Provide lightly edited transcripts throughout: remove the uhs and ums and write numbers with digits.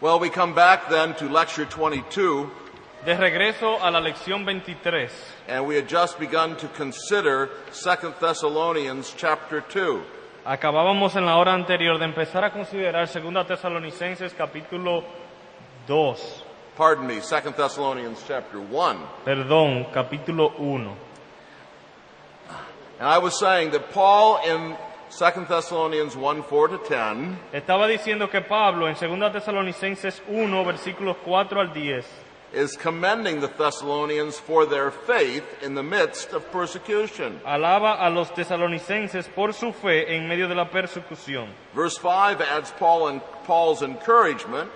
Well, we come back then to lecture 22, De regreso a la lección 23, and we had just begun to consider 2 Thessalonians chapter 2. acabábamos en la hora anterior de empezar a considerar 2 Tesalonicenses capítulo 2, Pardon me, 2 Thessalonians chapter 1. perdón, capítulo 1. And I was saying that Paul in 2 Thessalonians 1, 4 to 10, Estaba diciendo que Pablo en 2 Tesalonicenses 1, versículos 4 al 10, is commending the Thessalonians for their faith in the midst of persecution. alaba a los tesalonicenses por su fe en medio de la persecución. Verse 5 adds Paul's encouragement,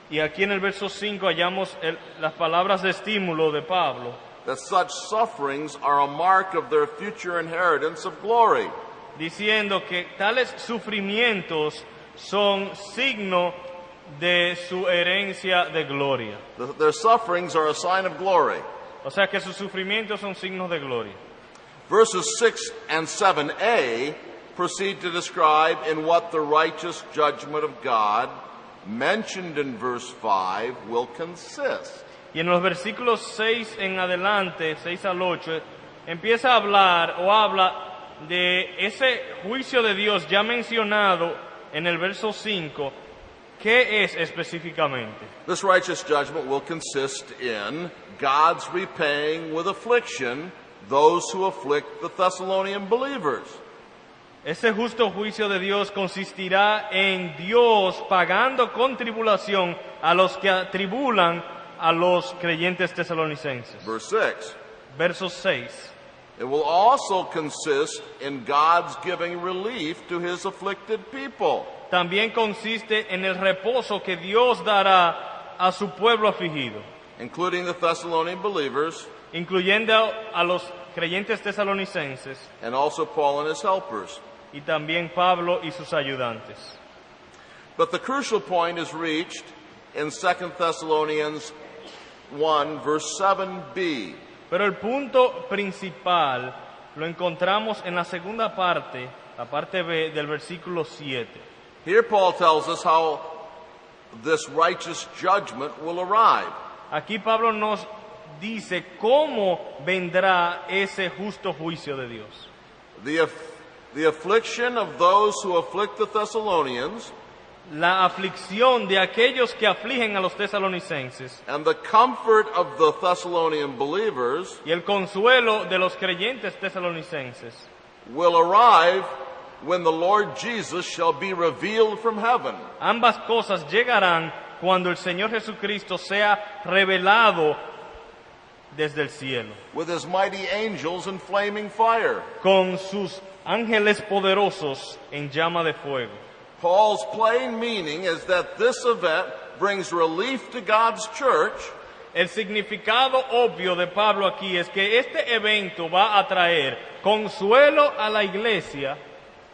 Y aquí en el verso 5 hallamos las palabras de estímulo de Pablo, that such sufferings are a mark of their future inheritance of glory. diciendo que tales sufrimientos son signo de su herencia de gloria. Their sufferings are a sign of glory. O sea que sus sufrimientos son signos de gloria. Verses 6 and 7a proceed to describe in what the righteous judgment of God, mentioned in verse 5, will consist. Y en los versículos 6 en adelante, 6 al 8, empieza a hablar o habla de ese juicio de Dios ya mencionado en el verso 5. ¿Qué es específicamente? This righteous judgment will consist in God's repaying with affliction those who afflict the Thessalonian believers. Ese justo juicio de Dios consistirá en Dios pagando con tribulación a los que atribulan a los creyentes tesalonicenses. Verse 6. Verso 6. It will also consist in God's giving relief to his afflicted people. También consiste en el reposo que Dios dará a su pueblo afligido, Including the Thessalonian believers incluyendo a los creyentes tesalonicenses and also Paul and his helpers. y también Pablo y sus ayudantes. But the crucial point is reached in 2 Thessalonians 1, verse 7b. Pero el punto principal lo encontramos en la segunda parte, la parte B del versículo 7. Here Paul tells us how this righteous judgment will arrive. Aquí Pablo nos dice cómo vendrá ese justo juicio de Dios. The affliction of those who afflict the Thessalonians La aflicción de aquellos que afligen a los tesalonicenses and the comfort of the Thessalonian believers y el consuelo de los creyentes tesalonicenses will arrive when the Lord Jesus shall be revealed from heaven. ambas cosas llegarán cuando el Señor Jesucristo sea revelado desde el cielo, With his mighty angels in flaming fire. con sus ángeles poderosos en llama de fuego. Paul's plain meaning is that this event brings relief to God's church El significado obvio de Pablo aquí es que este evento va a traer consuelo a la iglesia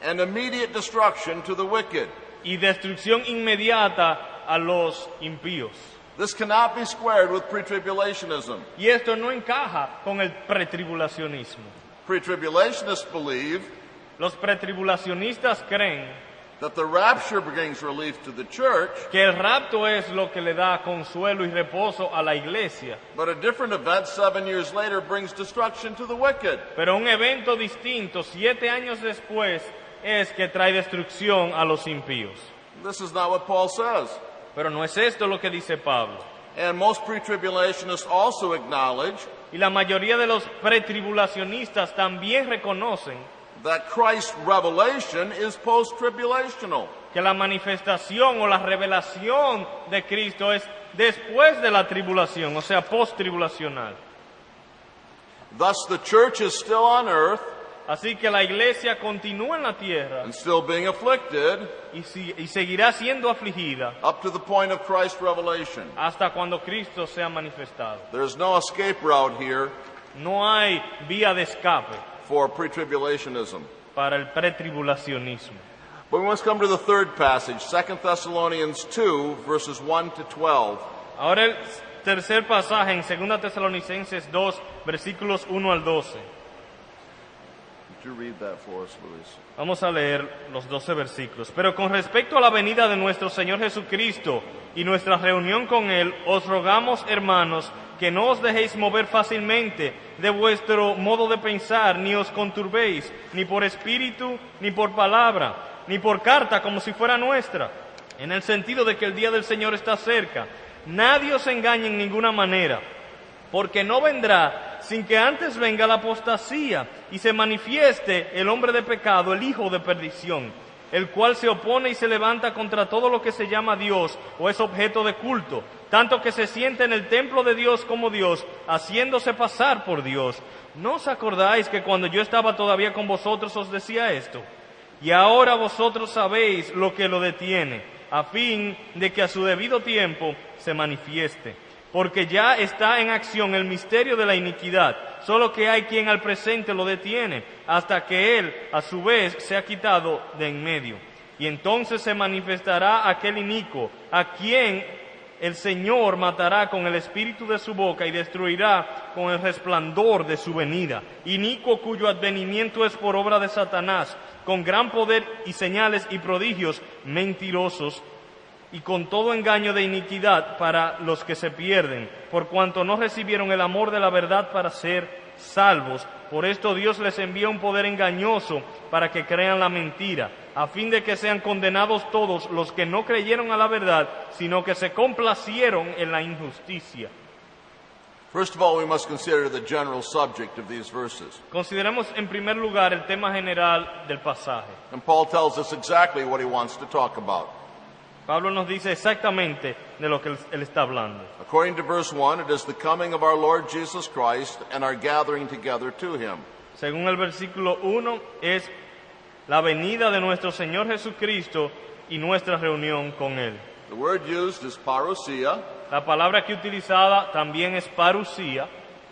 and immediate destruction to the wicked. y destrucción inmediata a los impíos. This cannot be squared with pre-tribulationism. Y esto no encaja con el pretribulacionismo. Pre-tribulationists believe Los pretribulacionistas creen that the rapture brings relief to the church, que el rapto es lo que le da consuelo y reposo a la iglesia, but a different event 7 years later brings destruction to the wicked. pero un evento distinto 7 años después es que trae destrucción a los impíos. This is not what Paul says. Pero no es esto lo que dice Pablo. And most pre-tribulationists also acknowledge Y la mayoría de los pretribulacionistas también reconocen that Christ's revelation is post-tribulational. que la manifestación o la revelación de Cristo es después de la tribulación, o sea, post-tribulacional. Thus the church is still on earth Así que la iglesia continúa en la tierra and still being afflicted y seguirá siendo afligida up to the point of Christ's revelation. hasta cuando Cristo sea manifestado. There's no escape route here No hay vía de escape for pre-tribulationism. para el pretribulacionismo. But we must come to the third passage, 2 Thessalonians 2, verses 1 to 12. Ahora el tercer pasaje en 2 Tesalonicenses 2, versículos 1 al 12. Would you read that for us, Luis? Vamos a leer los 12 versículos. Pero con respecto a la venida de nuestro Señor Jesucristo y nuestra reunión con Él, os rogamos, hermanos, que no os dejéis mover fácilmente de vuestro modo de pensar, ni os conturbéis, ni por espíritu, ni por palabra, ni por carta como si fuera nuestra, en el sentido de que el día del Señor está cerca. Nadie os engañe en ninguna manera, porque no vendrá sin que antes venga la apostasía y se manifieste el hombre de pecado, el hijo de perdición, el cual se opone y se levanta contra todo lo que se llama Dios o es objeto de culto, tanto que se siente en el templo de Dios como Dios, haciéndose pasar por Dios. ¿No os acordáis que cuando yo estaba todavía con vosotros os decía esto? Y ahora vosotros sabéis lo que lo detiene, a fin de que a su debido tiempo se manifieste. Porque ya está en acción el misterio de la iniquidad, solo que hay quien al presente lo detiene, hasta que él, a su vez, sea quitado de en medio. Y entonces se manifestará aquel inicuo, a quien el Señor matará con el espíritu de su boca y destruirá con el resplandor de su venida. Inicuo cuyo advenimiento es por obra de Satanás, con gran poder y señales y prodigios mentirosos, y con todo engaño de iniquidad para los que se pierden, por cuanto no recibieron el amor de la verdad para ser salvos. Por esto Dios les envía un poder engañoso para que crean la mentira, a fin de que sean condenados todos los que no creyeron a la verdad, sino que se complacieron en la injusticia. First of all, we must consider the general subject of these verses. Consideremos en primer lugar el tema general del pasaje. And Paul tells us exactly what he wants to talk about. Pablo nos dice exactamente de lo que él está hablando. According to verse 1, it is the coming of our Lord Jesus Christ and our gathering together to him. Según el versículo 1, es la venida de nuestro Señor Jesucristo y nuestra reunión con Él. The word used is parousia, La palabra aquí utilizada también es parusía,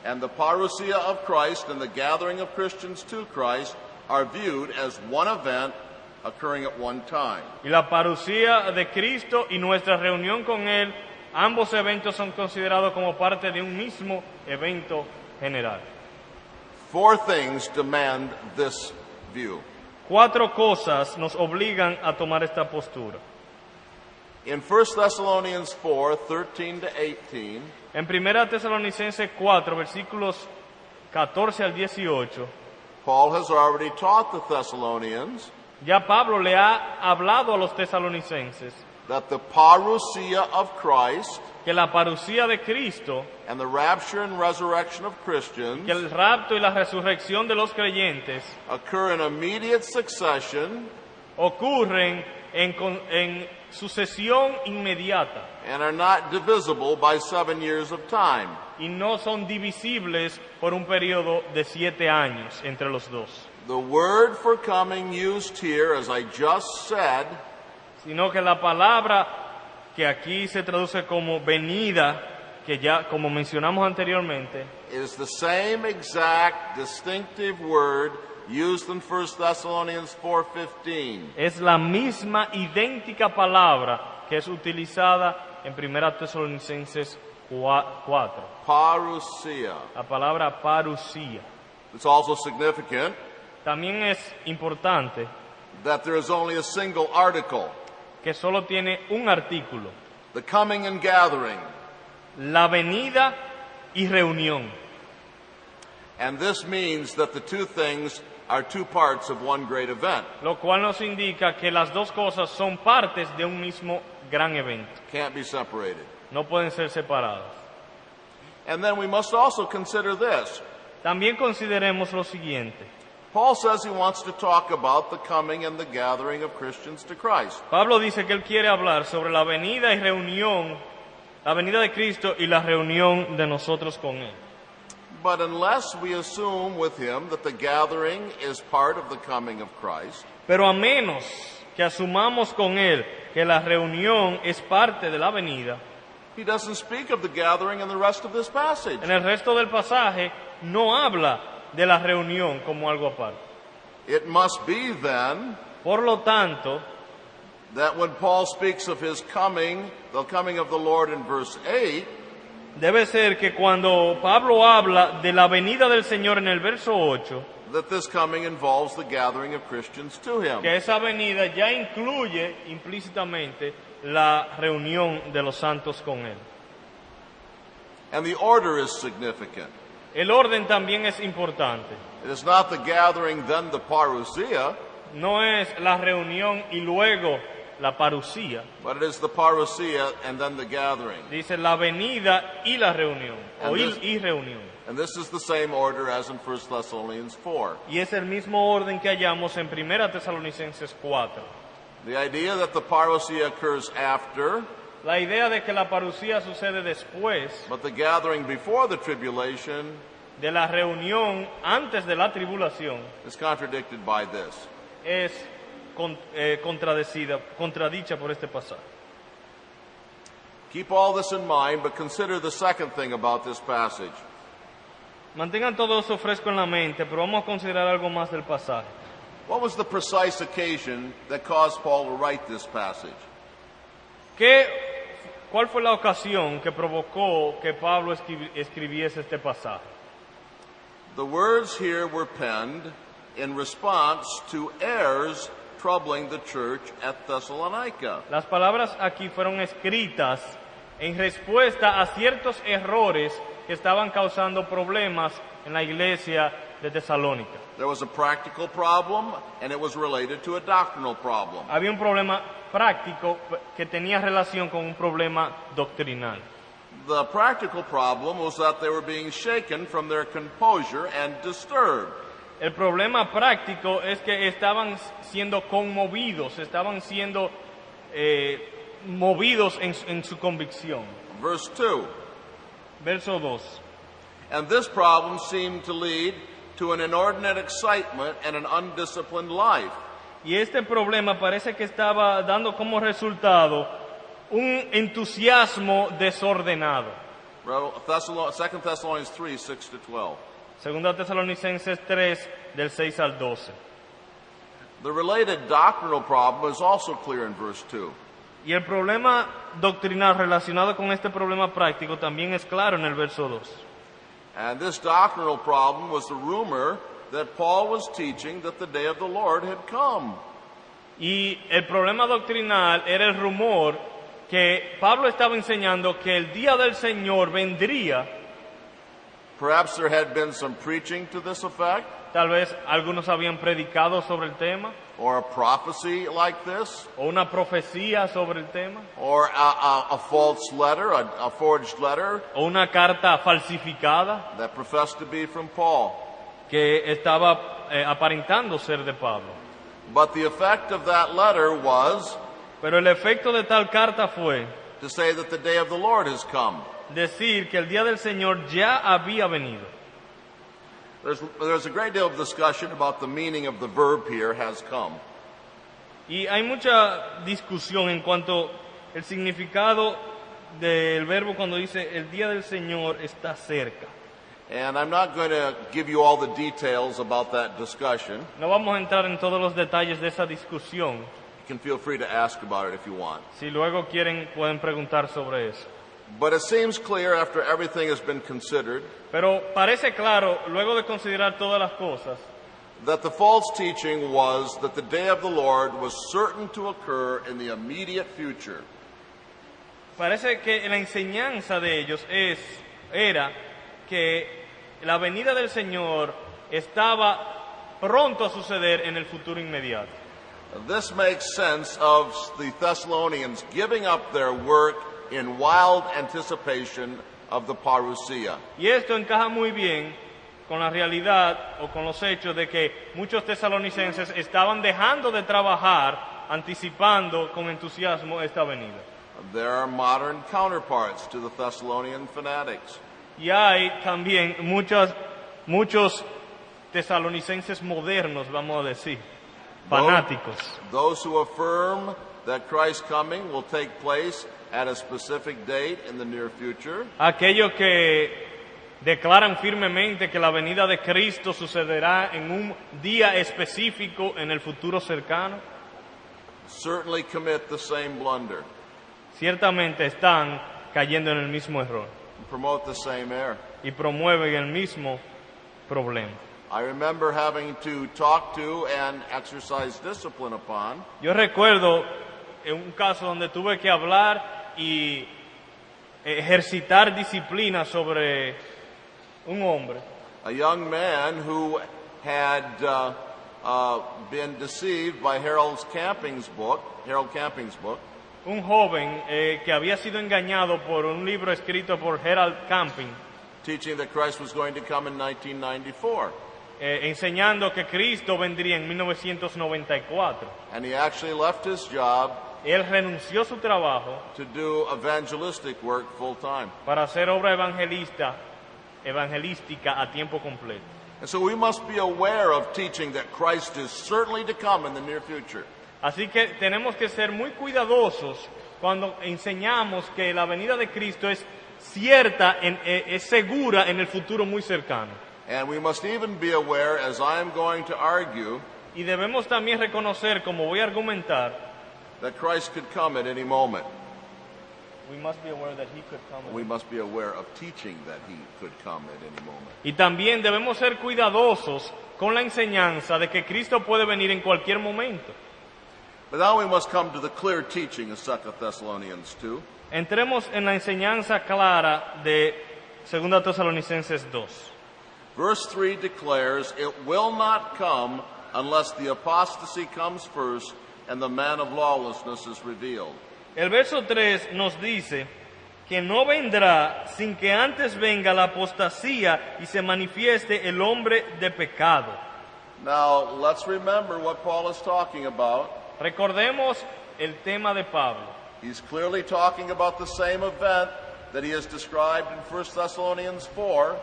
and the parousia of Christ and the gathering of Christians to Christ are viewed as one event occurring at one time. y la parusía de Cristo y nuestra reunión con Él, ambos eventos son considerados como parte de un mismo evento general. Four things demand this view. 4 cosas nos obligan a tomar esta postura. In 1 Thessalonians 4, 13 to 18, En 1 Tesalonicenses 4, versículos 14 al 18, Paul has already taught the Thessalonians ya Pablo le ha hablado a los tesalonicenses that the parousia of Christ que la parusía de Cristo, and the rapture and resurrection of que Christians el rapto y la resurrección de los creyentes occur in immediate succession ocurren en sucesión inmediata and are not divisible by 7 years of time. y no son divisibles por un periodo de 7 años entre los dos, The word for coming used here, as I just said, sino que la palabra que aquí se traduce como venida, que ya como mencionamos anteriormente, is the same exact distinctive word used in 1 Thessalonians 4:15. es la misma idéntica palabra que es utilizada en 1 Tesalonicenses 4, Parousia. la palabra parusía. It's also significant También es importante that there is only a single article, que solo tiene un artículo, the coming and gathering. la venida y reunión. And this means that the two things are two parts of one great event. Lo cual nos indica que las dos cosas son partes de un mismo gran evento. Can't be separated. No pueden ser separadas. And then we must also consider this. También consideremos lo siguiente. Paul says he wants to talk about the coming and the gathering of Christians to Christ. Pablo dice que él quiere hablar sobre la venida y reunión, la venida de Cristo y la reunión de nosotros con Él. But unless we assume with him that the gathering is part of the coming of Christ, Pero a menos que asumamos con Él que la reunión es parte de la venida, he doesn't speak of the gathering in the rest of this passage. en el resto del pasaje no habla de la reunión como algo aparte. It must be then Por lo tanto, that when Paul speaks of his coming, the coming of the Lord in verse 8, debe ser que cuando Pablo habla de la venida del Señor en el verso 8, that this coming involves the gathering of Christians to him. que esa venida ya incluye implícitamente la reunión de los santos con Él. And the order is significant. El orden también es importante. It is not the gathering, then the parousia, No es la reunión y luego la parusía. but it is the parousia and then the gathering. Dice la venida y la reunión, o And this- y reunión. And this is the same order as in 1 Thessalonians 4. Y es el mismo orden que hallamos en 1 Tesalonicenses 4. The idea that the parousia occurs after, La idea de que la parusía sucede después but the gathering before the tribulation de la reunión antes de la tribulación is contradicted by this. es contradicha por este pasaje. Keep all this in mind, but consider the second thing about this passage. Mantengan todo eso fresco en la mente, pero vamos a considerar algo más del pasaje. What was the precise occasion that caused Paul to write this passage? ¿Cuál fue la ocasión que provocó que Pablo escribiese este pasaje? The words here were penned in response to errors troubling the church at Thessalonica. Las palabras aquí fueron escritas en respuesta a ciertos errores que estaban causando problemas en la iglesia de Tesalónica. There was a practical problem, and it was related to a doctrinal problem. Había un problema práctico que tenía relación con un problema doctrinal. The practical problem was that they were being shaken from their composure and disturbed. El problema práctico es que estaban siendo conmovidos, estaban siendo movidos en su convicción. Verse 2. Verso 2. And this problem seemed to lead to an inordinate excitement and an undisciplined life. Y este problema parece que estaba dando como resultado un entusiasmo desordenado. 2 Thessalonians 3, 6 to 12. Segunda Tesalonicenses 3, del 6 al 12. The related doctrinal problem is also clear in verse 2. Y el problema doctrinal relacionado con este problema práctico también es claro en el verso 2. And this doctrinal problem was the rumor that Paul was teaching that the day of the Lord had come. Y el problema doctrinal era el rumor que Pablo estaba enseñando que el día del Señor vendría. Perhaps there had been some preaching to this effect, Tal vez algunos habían predicado sobre el tema, or a prophecy like this, o una profecía sobre el tema, or a false letter, a forged letter o una carta falsificada that professed to be from Paul. que estaba aparentando ser de Pablo. But the effect of that letter was Pero el efecto de tal carta fue to say that the day of the Lord has come. decir que el día del Señor ya había venido. There's a great deal of discussion about the meaning of the verb here, has come. Y hay mucha discusión en cuanto al significado del verbo cuando dice el día del Señor está cerca. And I'm not going to give you all the details about that discussion. No vamos a entrar en todos los detalles de esa discusión. You can feel free to ask about it if you want. Si luego quieren, pueden preguntar sobre eso. But it seems clear after everything has been considered Pero parece claro, luego de considerar todas las cosas, that the false teaching was that the day of the Lord was certain to occur in the immediate future. parece que la enseñanza de ellos era que la venida del Señor estaba pronto a suceder en el futuro inmediato. This makes sense of the Thessalonians giving up their work in wild anticipation of the parousia. Y esto encaja muy bien con la realidad o con los hechos de que muchos tesalonicenses estaban dejando de trabajar anticipando con entusiasmo esta venida. There are modern counterparts to the Thessalonian fanatics. Y hay también muchos tesalonicenses modernos, vamos a decir, fanáticos. Those who affirm that Christ's coming will take place at a specific date in the near future. Aquellos que declaran firmemente que la venida de Cristo sucederá en un día específico en el futuro cercano, Certainly commit the same blunder. ciertamente están cayendo en el mismo error. promote the same error. y promueven el mismo problema. I remember having to talk to and exercise discipline upon Yo recuerdo en un caso donde tuve que hablar y ejercitar disciplina sobre un hombre, a young man who had been deceived by Harold Camping's book, un joven que había sido engañado por un libro escrito por Harold Camping, teaching that Christ was going to come in 1994. enseñando que Cristo vendría en 1994. And he actually left his job Él renunció a su trabajo to do evangelistic work full time. para hacer obra evangelística a tiempo completo. And so we must be aware of teaching that Christ is certainly to come in the near future. Así que tenemos que ser muy cuidadosos cuando enseñamos que la venida de Cristo es cierta, es segura en el futuro muy cercano. And we must even be aware, as I am going to argue, Y debemos también reconocer, como voy a argumentar, that Christ could come at any moment. we must be aware that he could come. We must be aware of teaching that he could come at any moment. Y también debemos ser cuidadosos con la enseñanza de que Cristo puede venir en cualquier momento. But now we must come to the clear teaching of 2 Thessalonians 2. Entremos en la enseñanza clara de 2 Tesalonicenses 2. Verse 3 declares, "It will not come unless the apostasy comes first and the man of lawlessness is revealed." El verso 3 nos dice que no vendrá sin que antes venga la apostasía y se manifieste el hombre de pecado. Now, let's remember what Paul is talking about. Recordemos el tema de Pablo. He's clearly talking about the same event that he has described in 1 Thessalonians 4.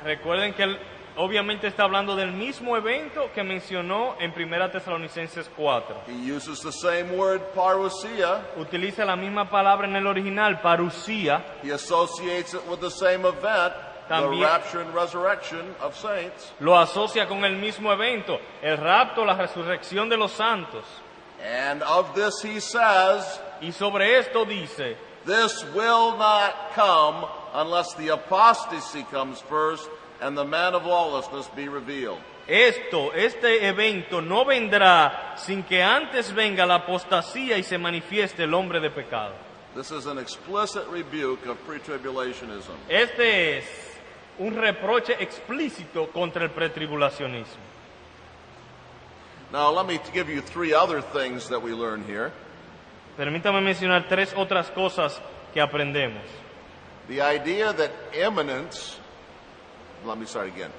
Recuerden que él obviamente está hablando del mismo evento que mencionó en 1 Tesalonicenses 4. He uses the same word, parousia. Utiliza la misma palabra en el original, parusía. He associates it with the same event, the También- rapture and resurrection of saints. Lo asocia con el mismo evento, el rapto, la resurrección de los santos. And of this he says, Y sobre esto dice, "This will not come unless the apostasy comes first and the man of lawlessness be revealed." este evento no vendrá sin que antes venga la apostasía y se manifieste el hombre de pecado. This is an explicit rebuke of pre-tribulationism. Este es un reproche explícito contra el pretribulacionismo. Now, let me give you three other things that we learn here. Permítame mencionar tres otras cosas que aprendemos. The idea that imminence, let me start again.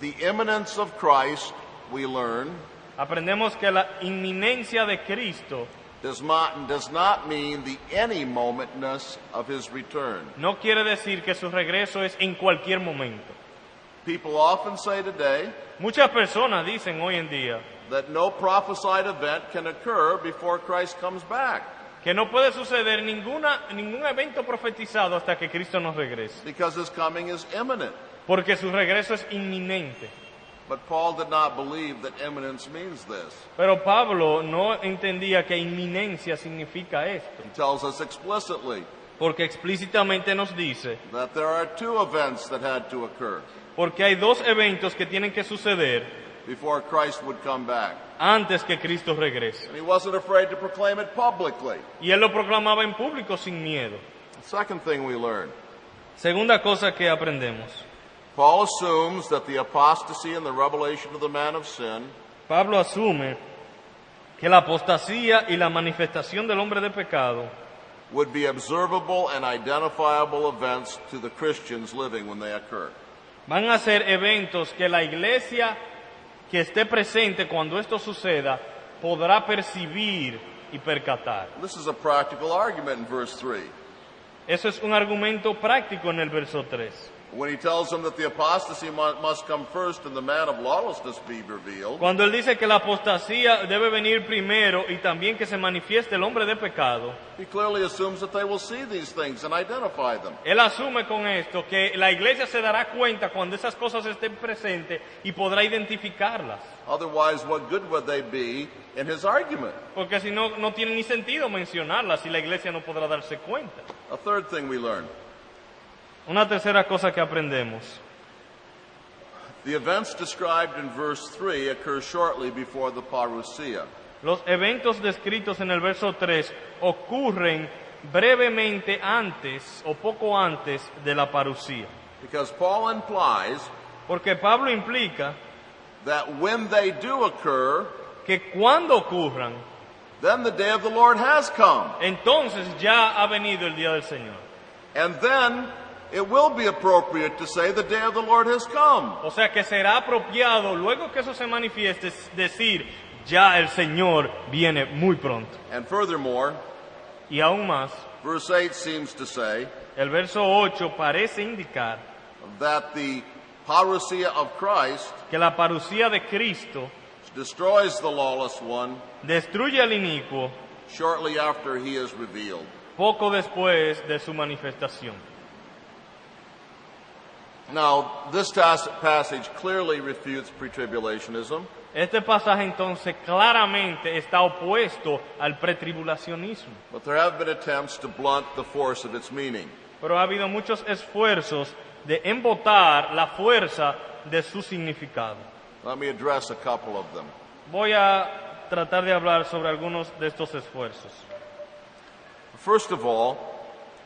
The imminence of Christ, we learn, Aprendemos que la inminencia de Cristo does not mean the any momentness of his return. no quiere decir que su regreso es en cualquier momento. People often say today Muchas personas dicen hoy en día that no prophesied event can occur before Christ comes back, que no puede suceder ningún evento profetizado hasta que Cristo nos regrese, because his coming is imminent. porque su regreso es inminente. But Paul did not believe that imminence means this. Pero Pablo no entendía que inminencia significa esto, He tells us explicitly porque explícitamente nos dice, that there are two events that had to occur porque hay dos eventos que tienen que suceder before Christ would come back. antes que Cristo regrese. And he wasn't afraid to proclaim it publicly. Y él lo proclamaba en público sin miedo. The second thing we learn, Segunda cosa que aprendemos. Paul assumes that the apostasy and the revelation of the man of sin Pablo asume que la apostasía y la manifestación del hombre de pecado would be observable and identifiable events to the Christians living when they occur. van a ser eventos que la iglesia que esté presente cuando esto suceda podrá percibir y percatar. This is a practical argument in verse 3. Eso es un argumento práctico en el verso 3. When he tells them that the apostasy must come first and the man of lawlessness be revealed, Cuando él dice que la apostasía debe venir primero y también que se manifieste el hombre de pecado, he clearly assumes that they will see these things and identify them. él asume con esto que la iglesia se dará cuenta cuando esas cosas estén presentes y podrá identificarlas. Otherwise, what good would they be in his argument? Porque si no, no tiene ni sentido mencionarlas si la iglesia no podrá darse cuenta. A third thing we learn, Una tercera cosa que aprendemos. The events described in verse 3 occur shortly before the parousia. Los eventos descritos en el verso 3 ocurren brevemente antes o poco antes de la parucía. Because Paul implies Porque Pablo implica that when they do occur, que cuando ocurran, then the day of the Lord has come. entonces ya ha venido el día del Señor. And then it will be appropriate to say the day of the Lord has come. O sea que será apropiado, luego que eso se manifieste, decir, ya el Señor viene muy pronto. And furthermore, Y aún más, verse 8 seems to say el verso 8 parece indicar that the parousia of Christ que la parucía de Cristo destroys the lawless one destruye al inicuo shortly after he is revealed. poco después de su manifestación. Now, this passage clearly refutes pretribulationism. Este pasaje entonces claramente está opuesto al pretribulacionismo, But there have been attempts to blunt the force of its meaning. pero ha habido muchos esfuerzos de embotar la fuerza de su significado. Let me address a couple of them. Voy a tratar de hablar sobre algunos de estos esfuerzos. First of all,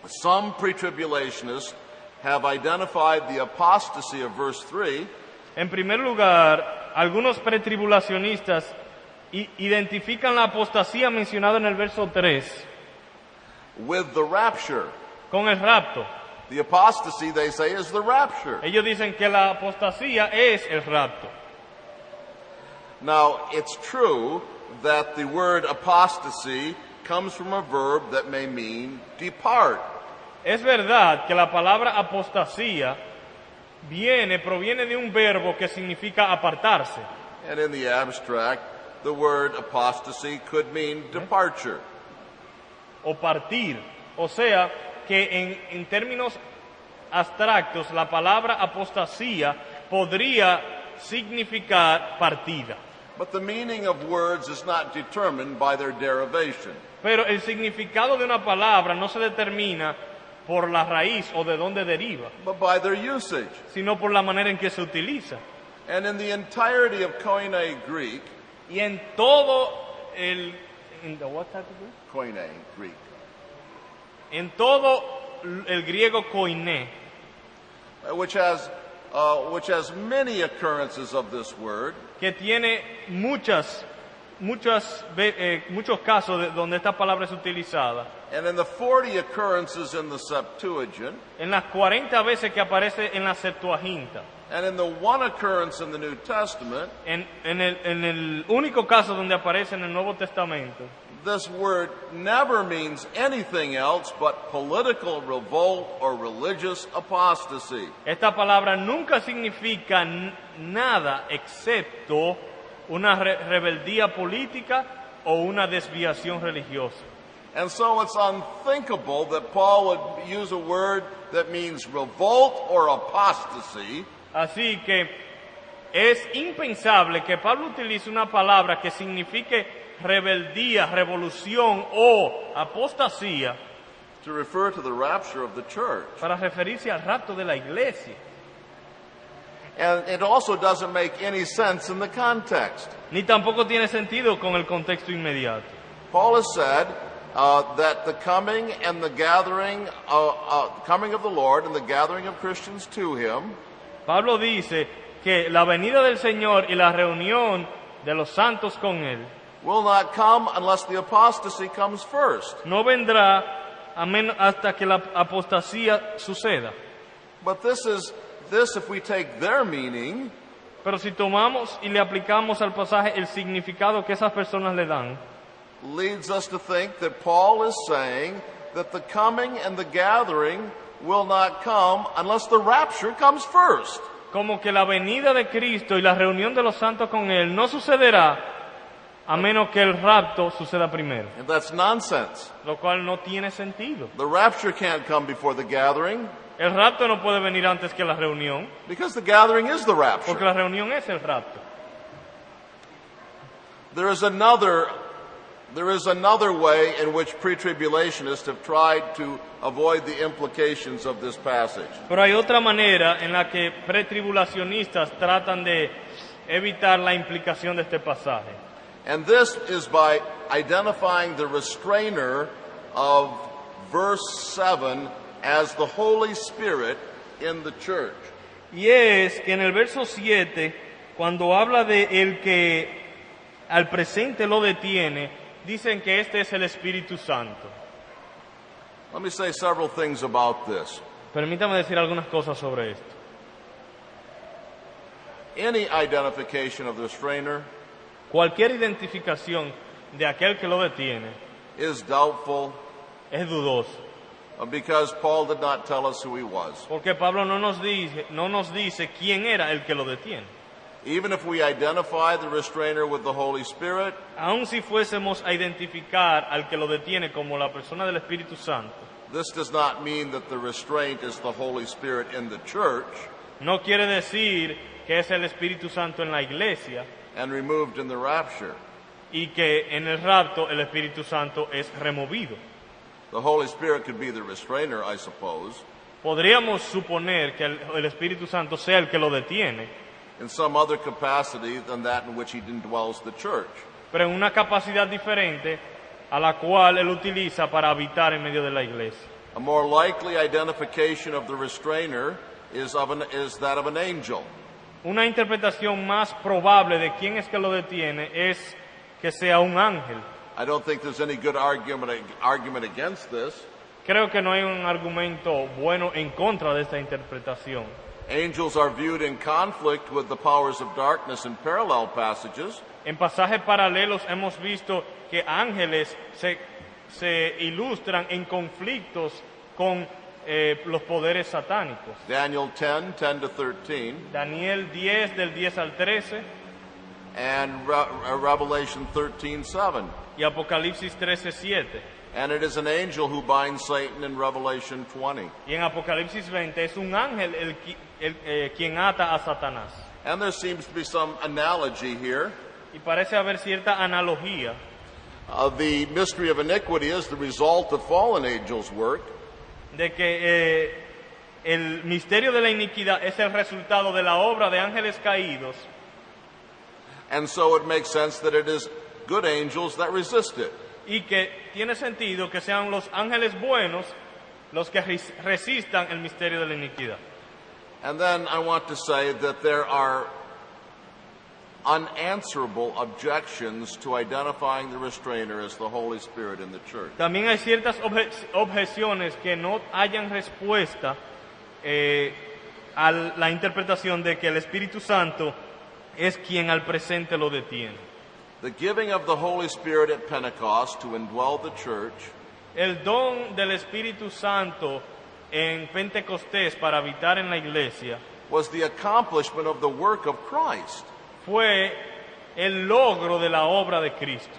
some pretribulationists have identified the apostasy of verse 3 En primer lugar, algunos pretribulacionistas identifican la apostasía mencionada en el verso 3 with the rapture. con el rapto. The apostasy, they say, is the rapture. Ellos dicen que la apostasía es el rapto. Now, it's true that the word apostasy comes from a verb that may mean depart. Es verdad que la palabra apostasía proviene de un verbo que significa apartarse. And in the abstract, the word apostasy could mean departure. O partir. O sea, que en términos abstractos la palabra apostasía podría significar partida. But the meaning of words is not determined by their derivation. Pero el significado de una palabra no se determina por la raíz o de dónde deriva, But by their usage. sino por la manera en que se utiliza. And in the entirety of Koine Greek, Y en todo el... in the what type of Greek? Koine Greek, En todo el griego koiné, which has many occurrences of this word, que tiene muchos casos donde esta palabra es utilizada, and in the 40 occurrences in the Septuagint, en las 40 veces que aparece en la Septuaginta, and in the one occurrence in the New Testament, en el único caso donde aparece en el Nuevo Testamento, this word never means anything else but political revolt or religious apostasy. esta palabra nunca significa nada excepto una rebeldía política o una desviación religiosa. And so it's unthinkable that Paul would use a word that means revolt or apostasy Así que es impensable que Pablo utilice una palabra que signifique rebeldía, revolución o apostasía to refer to the rapture of the church. para referirse al rapto de la iglesia. And it also doesn't make any sense in the context. Ni tampoco tiene sentido con el contexto inmediato. Paul has said that the coming and the gathering, coming of the Lord and the gathering of Christians to Him Pablo dice que la venida del Señor y la reunión de los santos con Él will not come unless the apostasy comes first. no vendrá hasta que la apostasía suceda. But this, if we take their meaning, Pero si tomamos y le aplicamos al pasaje el significado que esas personas le dan, leads us to think that Paul is saying that the coming and the gathering will not come unless the rapture comes first. como que la venida de Cristo y la reunión de los santos con Él no sucederá a menos que el rapto suceda primero, And that's nonsense. lo cual no tiene sentido. The rapture can't come before the gathering El rapto no puede venir antes que la reunión, because the gathering is the porque rapture. la reunión es el rapto. There is another There is another way in which pre-tribulationists have tried to avoid the implications of this passage. Pero hay otra manera en la que pretribulacionistas tratan de evitar la implicación de este pasaje. And this is by identifying the restrainer of verse 7 as the Holy Spirit in the church. Y es que en el verso 7, cuando habla de el que al presente lo detiene, dicen que este es el Espíritu Santo. Let me say several things about this. Permítame decir algunas cosas sobre esto. Any identification of the restrainer Cualquier identificación de aquel que lo detiene is doubtful es dudoso, because Paul did not tell us who he was. porque Pablo no nos dice quién era el que lo detiene. Even if we identify the restrainer with the Holy Spirit, Aun si fuésemos a identificar al que lo detiene como la persona del Espíritu Santo, this does not mean that the restraint is the Holy Spirit in the church no quiere decir que es el Espíritu Santo en la iglesia and removed in the rapture. y que en el rapto el Espíritu Santo es removido. The Holy Spirit could be the restrainer, I suppose, Podríamos suponer que el Espíritu Santo sea el que lo detiene, in some other capacity than that in which he indwells the church. pero en una capacidad diferente a la cual él utiliza para habitar en medio de la iglesia. A more likely identification of the restrainer is that of an angel. Una interpretación más probable de quién es que lo detiene es que sea un ángel. I don't think there's any good argument against this. Creo que no hay un argumento bueno en contra de esta interpretación. Angels are viewed in conflict with the powers of darkness in parallel passages. En pasajes paralelos hemos visto que ángeles se ilustran en conflictos con los poderes satánicos. Daniel 10 to 13, Daniel 10 del 10 al 13 and Revelation 13:7. y Apocalipsis 13:7. And it is an angel who binds Satan in Revelation 20. Y en Apocalipsis 20 es un ángel quien ata a Satanás. And there seems to be some analogy here. Y parece haber cierta analogía. The mystery of iniquity is the result of fallen angels' work. De que el misterio de la iniquidad es el resultado de la obra de ángeles caídos, And so it makes sense that it is good angels that resist it. y que tiene sentido que sean los ángeles buenos los que resistan el misterio de la iniquidad. And then I want to say that there are unanswerable objections to identifying the restrainer as the Holy Spirit in the church. También hay ciertas objeciones que no hayan respuesta a la interpretación de que el Espíritu Santo es quien al presente lo detiene. The giving of the Holy Spirit at Pentecost to indwell the church El don del Espíritu Santo en Pentecostés para habitar en la iglesia was the accomplishment of the work of Christ. fue el logro de la obra de Cristo.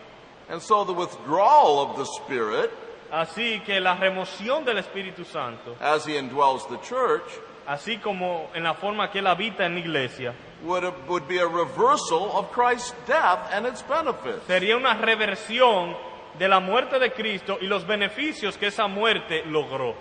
And so the withdrawal of the Spirit Así que la remoción del Espíritu Santo, as he indwells the church así como en la forma que él habita en la iglesia, would be a reversal of Christ's death and its benefits. sería una reversión de la muerte de Cristo y los beneficios que esa muerte logró.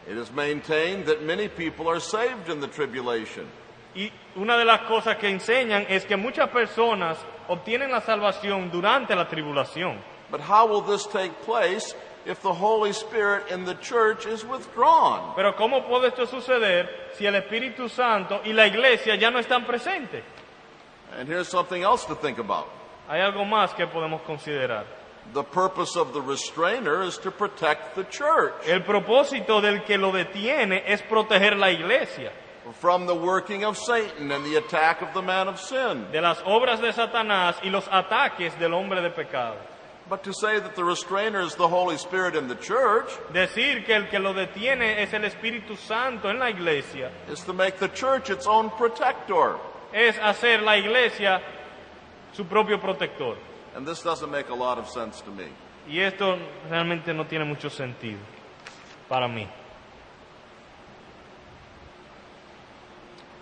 It is maintained that many people are saved in the tribulation. Y una de las cosas que enseñan es que muchas personas obtienen la salvación durante la tribulación. But how will this take place if the Holy Spirit in the church is withdrawn? Pero ¿cómo puede esto suceder si el Espíritu Santo y la iglesia ya no están presentes? And here's something else to think about. Hay algo más que podemos considerar. The purpose of the restrainer is to protect the church El propósito del que lo detiene es proteger la iglesia from the working of Satan and the attack of the man of sin. de las obras de Satanás y los ataques del hombre de pecado. But to say that the restrainer is the Holy Spirit in the church Decir que el que lo detiene es el Espíritu Santo en la iglesia is to make the church its own protector. es hacer la iglesia su propio protector. And this doesn't make a lot of sense to me. Y esto realmente no tiene mucho sentido para mí.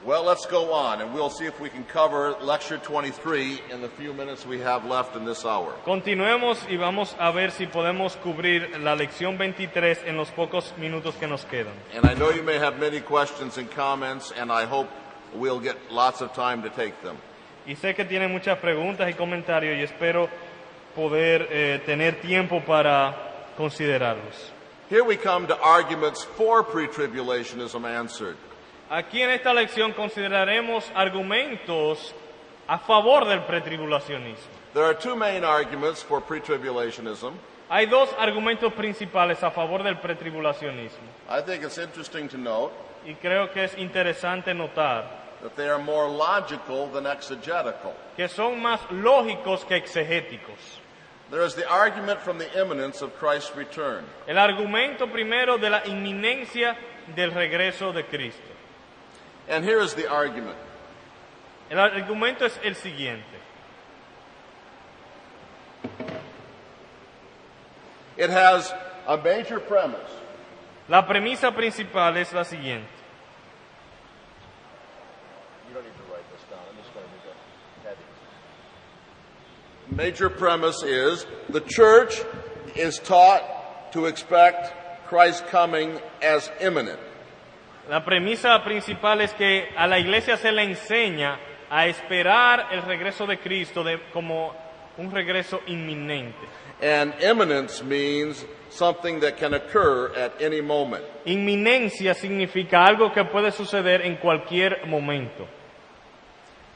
Well, let's go on, and we'll see if we can cover Lecture 23 in the few minutes we have left in this hour. Continuemos y vamos a ver si podemos cubrir la lección 23 en los pocos minutos que nos quedan. And I know you may have many questions and comments, and I hope we'll get lots of time to take them. Y sé que tienen muchas preguntas y comentarios y espero poder tener tiempo para considerarlos. Here we come to arguments for pre-tribulationism answered. Aquí en esta lección consideraremos argumentos a favor del pretribulacionismo. There are two main arguments for pre-tribulationism. Hay dos argumentos principales a favor del pretribulacionismo. I think it's interesting to note Y creo que es interesante notar that they are more logical than exegetical. que son más lógicos que exegéticos. There is the argument from the imminence of Christ's return. El argumento primero de la inminencia del regreso de Cristo. And here is the argument. El argumento es el siguiente. It has a major premise. La premisa principal es la siguiente. You don't need to write this down. I'm just going to do the headings. Major premise is the church is taught to expect Christ's coming as imminent. La premisa principal es que a la iglesia se le enseña a esperar el regreso de Cristo como un regreso inminente. And imminence means something that can occur at any moment. Inminencia significa algo que puede suceder en cualquier momento.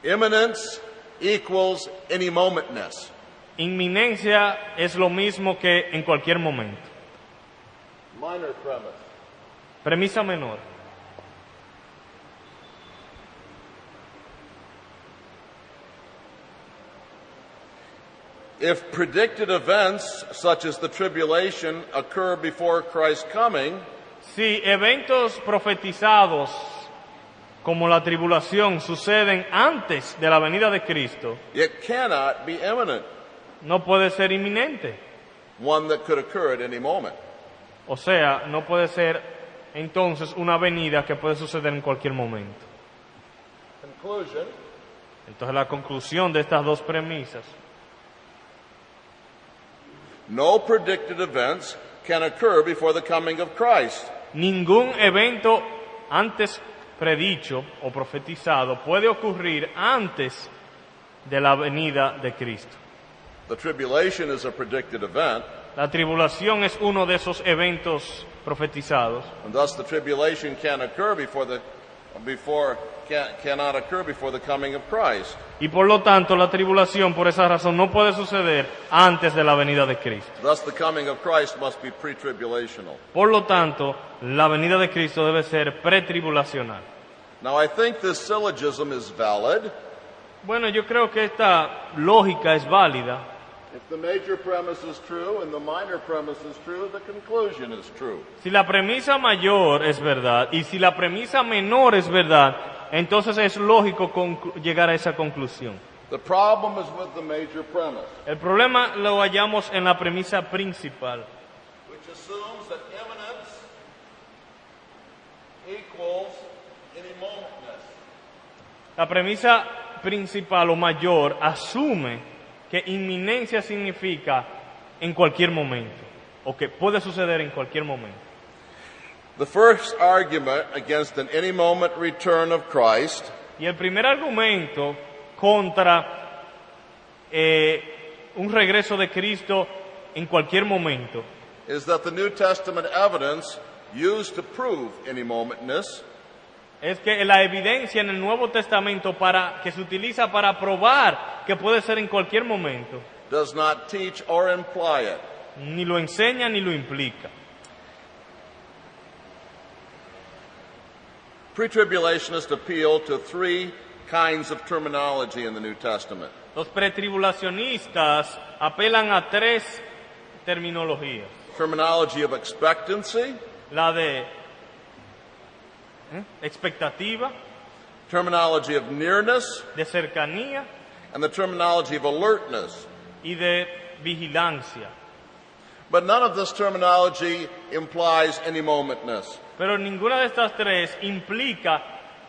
Imminence equals any momentness. Inminencia es lo mismo que en cualquier momento. Minor premise. Premisa menor. If predicted events such as the tribulation occur before Christ's coming, Si eventos profetizados como la tribulación suceden antes de la venida de Cristo, it cannot be imminent, no puede ser inminente. one that could occur at any moment. O sea, no puede ser entonces una venida que puede suceder en cualquier momento. Conclusion, Entonces la conclusión de estas dos premisas: no predicted events can occur before the coming of Christ. ningún evento antes predicho o profetizado puede ocurrir antes de la venida de Cristo. The tribulation is a predicted event, La tribulación es uno de esos eventos profetizados, and thus the tribulation cannot occur before the coming of Christ. y por lo tanto la tribulación por esa razón no puede suceder antes de la venida de Cristo. Thus the coming of Christ must be pre-tribulational. Por lo tanto, la venida de Cristo debe ser pretribulacional. Now I think this syllogism is valid. Bueno, yo creo que esta lógica es válida. If the major premise is true and the minor premise is true, the conclusion is true. Si la premisa mayor es verdad y si la premisa menor es verdad, entonces es lógico llegar a esa conclusión. The problem is with the major premise, El problema lo hallamos en la premisa principal, which assumes that imminence equals any momentness. La premisa principal o mayor asume que inminencia significa en cualquier momento, o que puede suceder en cualquier momento. The first argument against an any moment return of Christ Y el primer argumento contra un regreso de Cristo en cualquier momento is that the New Testament evidence used to prove any momentness es que la evidencia en el Nuevo Testamento que se utiliza para probar que puede ser en cualquier momento, does not teach or imply it. ni lo enseña ni lo implica. Pre-tribulationists appeal to three kinds of terminology in the New Testament. Los pretribulacionistas apelan a tres terminologías. Terminology of expectancy, La de expectativa, terminology of nearness, de cercanía and the terminology of alertness. y de vigilancia. But none of this terminology implies any momentness. Pero ninguna de estas tres implica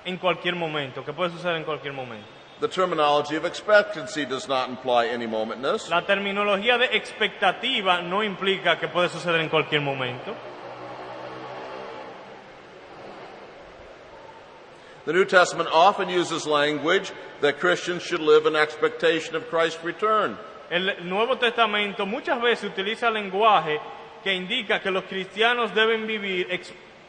en cualquier momento, que puede suceder en cualquier momento. The terminology of expectancy does not imply any momentness. La terminología de expectativa no implica que puede suceder en cualquier momento. The New Testament often uses language that Christians should live in expectation of Christ's return. El Nuevo Testamento muchas veces utiliza lenguaje que indica que los cristianos deben vivir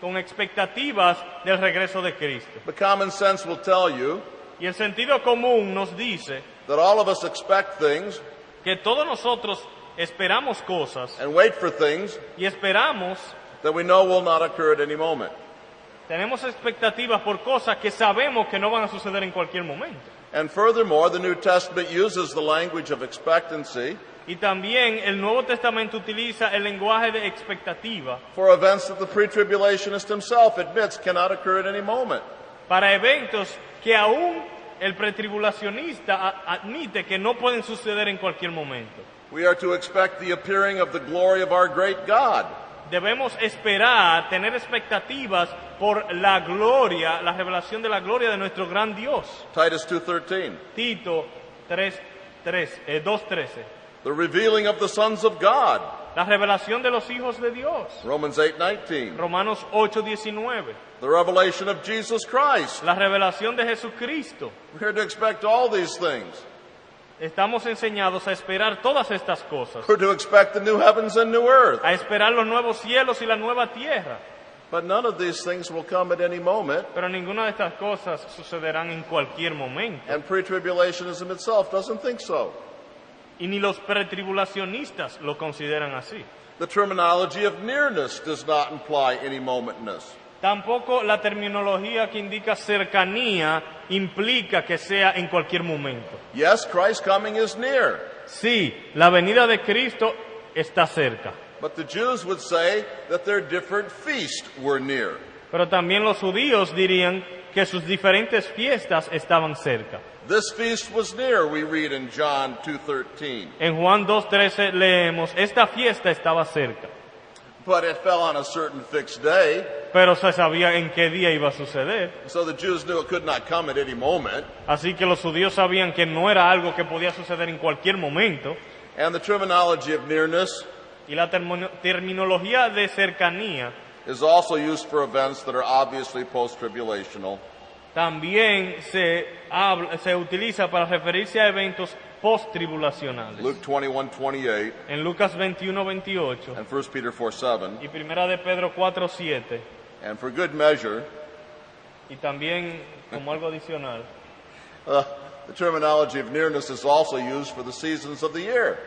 con expectativas del regreso de Cristo. But common sense will tell you Y el sentido común nos dice that all of us expect things que todos nosotros esperamos cosas and wait for things y esperamos, that we know will not occur at any moment. tenemos expectativas por cosas que sabemos que no van a suceder en cualquier momento. And furthermore, the New Testament uses the language of expectancy Y también el Nuevo Testamento utiliza el lenguaje de expectativa for events that the pre-tribulationist himself admits cannot occur at any moment. para eventos que aún el pretribulacionista admite que no pueden suceder en cualquier momento. We are to expect the appearing of the glory of our great God. Debemos esperar, tener expectativas por la gloria, la revelación de la gloria de nuestro gran Dios. Titus 2:13. Tito 2:13. The revealing of the sons of God. La revelación de los hijos de Dios. Romans 8:19. Romanos 8:19. The revelation of Jesus Christ. La revelación de Jesucristo. We're here to expect all these things. Estamos enseñados a esperar todas estas cosas. We're to expect the new heavens and new earth. A esperar los nuevos cielos y la nueva tierra. But none of these things will come at any moment. Pero ninguna de estas cosas sucederán en cualquier momento. And pre-tribulationism itself doesn't think so. Y ni los pretribulacionistas lo consideran así. The terminology of nearness does not imply any momentness. Tampoco la terminología que indica cercanía implica que sea en cualquier momento. Yes, Christ's coming is near. Sí, la venida de Cristo está cerca. But the Jews would say that their different feasts were near. Pero también los judíos dirían que sus diferentes fiestas estaban cerca. This feast was near, we read in John 2:13. En Juan 2:13 leemos, esta fiesta estaba cerca. But it fell on a certain fixed day, Pero se sabía en qué día iba a suceder. so the Jews knew it could not come at any moment. Así que los judíos sabían que no era algo que podía suceder en cualquier momento. And the terminology of nearness Y la terminología de cercanía is also used for events that are obviously post-tribulational. también se utiliza para referirse a eventos post-tribulacionales. Luke 21:28 En Lucas 21:28 and 1 Peter 4:7. y Primera de Pedro 4:7 And for good measure, y también como algo adicional, the terminology of nearness is also used for the seasons of the year.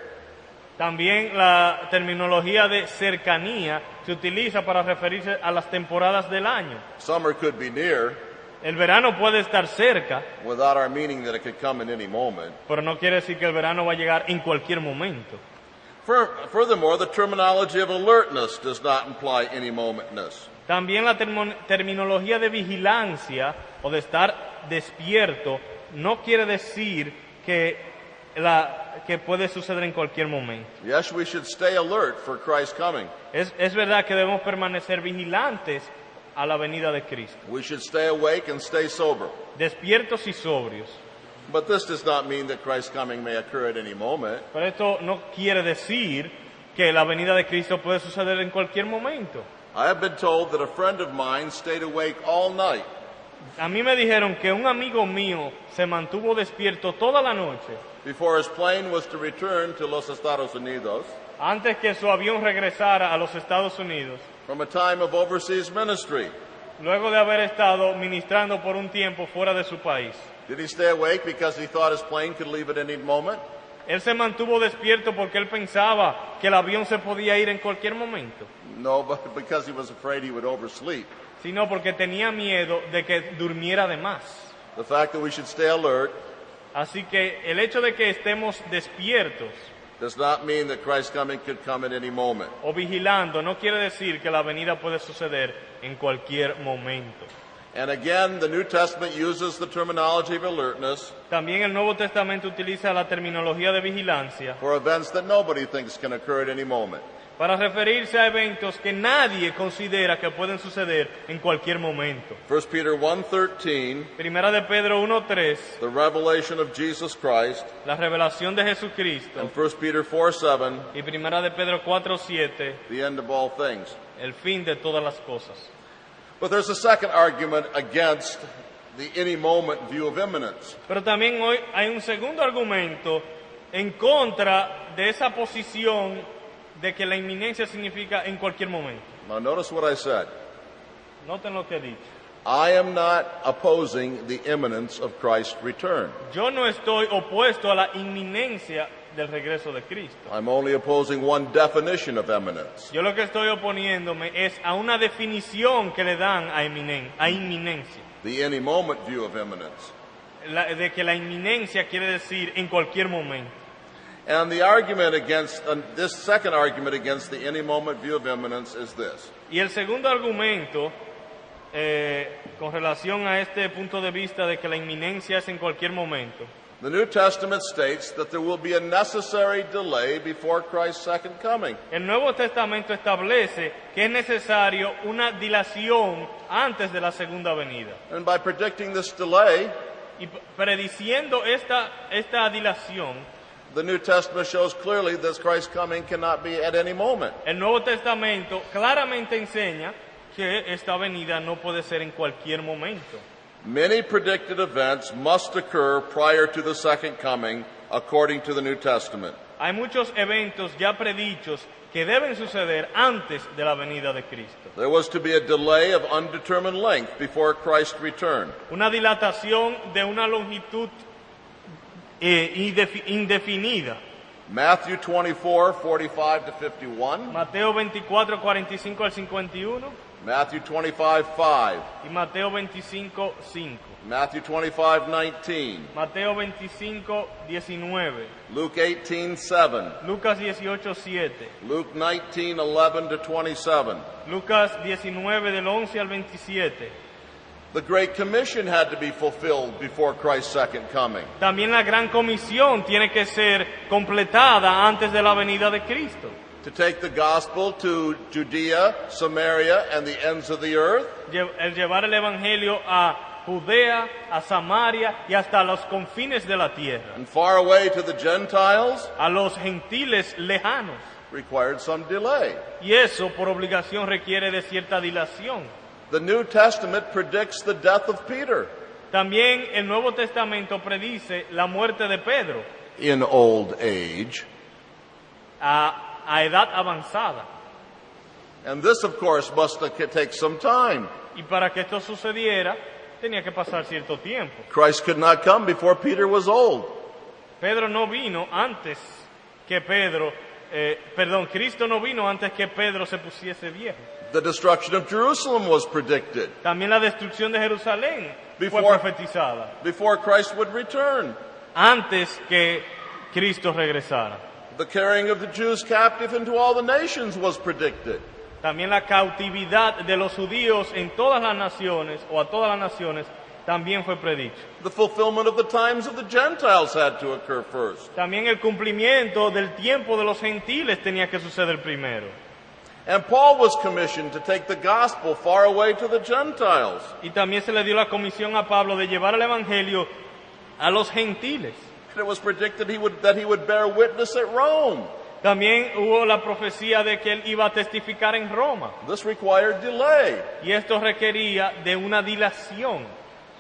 también la terminología de cercanía se utiliza para referirse a las temporadas del año. Summer could be near El verano puede estar cerca, without our meaning that it could come in any moment. pero no quiere decir que el verano va a llegar en cualquier momento. Furthermore, the terminology of alertness does not imply any momentness. También la terminología de vigilancia o de estar despierto no quiere decir que puede suceder en cualquier momento. Yes, we should stay alert for Christ's coming. Es verdad que debemos permanecer vigilantes a la venida de Cristo, We should stay awake and stay sober. despiertos y sobrios. But this does not mean that Christ's coming may occur at any moment. Pero esto no quiere decir que la venida de Cristo puede suceder en cualquier momento. I have been told that a friend of mine stayed awake all night A mí me dijeron que un amigo mío se mantuvo despierto toda la noche before his plane was to return to Los Estados Unidos antes que su avión regresara a los Estados Unidos, from a time of overseas ministry. luego de haber estado ministrando por un tiempo fuera de su país. Did he stay awake because he thought his plane could leave at any moment? Él se mantuvo despierto porque él pensaba que el avión se podía ir en cualquier momento, No, but because he was afraid he would oversleep. sino porque tenía miedo de que durmiera de más. The fact that we should stay alert Así que el hecho de que estemos despiertos does not mean that Christ's coming could come at any moment. o vigilando no quiere decir que la venida puede suceder en cualquier momento. And again, the New Testament uses the terminology of alertness También el Nuevo Testamento utiliza la terminología de vigilancia for events that nobody thinks can occur at any moment. para referirse a eventos que nadie considera que pueden suceder en cualquier momento. 1 Peter 1:13, Primera de Pedro 1:3, the revelation of Jesus Christ, la revelación de Jesucristo, and 1 Peter 4:7, y Primera de Pedro 4:7, the end of all things. el fin de todas las cosas. But there's a second argument against the any moment view of imminence. Pero también hoy hay un segundo argumento en contra de esa posición de que la inminencia significa en cualquier momento. Now notice what I said. Noten lo que he dicho. I am not opposing the imminence of Christ's return. Yo no estoy opuesto a la inminencia del regreso de Cristo. I'm only opposing one definition of imminence. Yo lo que estoy oponiéndome es a una definición que le dan a inminencia. The any moment view of imminence. De que la inminencia quiere decir en cualquier momento. And the argument against, this second argument against the any moment view of imminence is this. Y el segundo argumento con relación a este punto de vista de que la inminencia es en cualquier momento. The New Testament states that there will be a necessary delay before Christ's second coming. El Nuevo Testamento establece que es necesario una dilación antes de la segunda venida. And by predicting this delay, Y prediciendo esta dilación, the New Testament shows clearly that Christ's coming cannot be at any moment. el Nuevo Testamento claramente enseña que esta venida no puede ser en cualquier momento. Many predicted events must occur prior to the second coming, according to the New Testament. Hay muchos eventos ya predichos que deben suceder antes de la venida de Cristo. There was to be a delay of undetermined length before Christ's return. Una dilatación de una longitud indefinida. Matthew 24:45 to 51, Mateo 24, 45 al 51 Matthew 25:5, y Mateo 25, 5. Matthew 25:19, Mateo 25, 19. Luke 18:7, Lucas 18, 7. Luke 19:11 to 27. Lucas 19 del 11 al 27. The Great Commission had to be fulfilled before Christ's second coming. También la gran comisión tiene que ser completada antes de la venida de Cristo. To take the gospel to Judea, Samaria, and the ends of the earth, El llevar el evangelio a Judea, a Samaria y hasta los confines de la tierra. and far away to the Gentiles, A los gentiles lejanos. required some delay. Y eso por obligación requiere de cierta dilación. The New Testament predicts the death of Peter También el Nuevo Testamento predice la muerte de Pedro in old age. a edad avanzada. And this, of course, must take some time. Y para que esto sucediera, tenía que pasar cierto tiempo. Christ could not come before Peter was old. Pedro no vino antes que Cristo no vino antes que Pedro se pusiese viejo. The destruction of Jerusalem was predicted También la destrucción de Jerusalén fue Before- profetizada before Christ would return. antes que Cristo regresara. The carrying of the Jews captive into all the nations was predicted. También la cautividad de los judíos en todas las naciones o a todas las naciones también fue predicho. The fulfillment of the times of the Gentiles had to occur first. También el cumplimiento del tiempo de los gentiles tenía que suceder primero. And Paul was commissioned to take the gospel far away to the Gentiles. Y también se le dio la comisión a Pablo de llevar el evangelio a los gentiles. And it was predicted that he would bear witness at Rome. También hubo la profecía de que él iba a testificar en Roma. This required delay. Y esto requería de una dilación.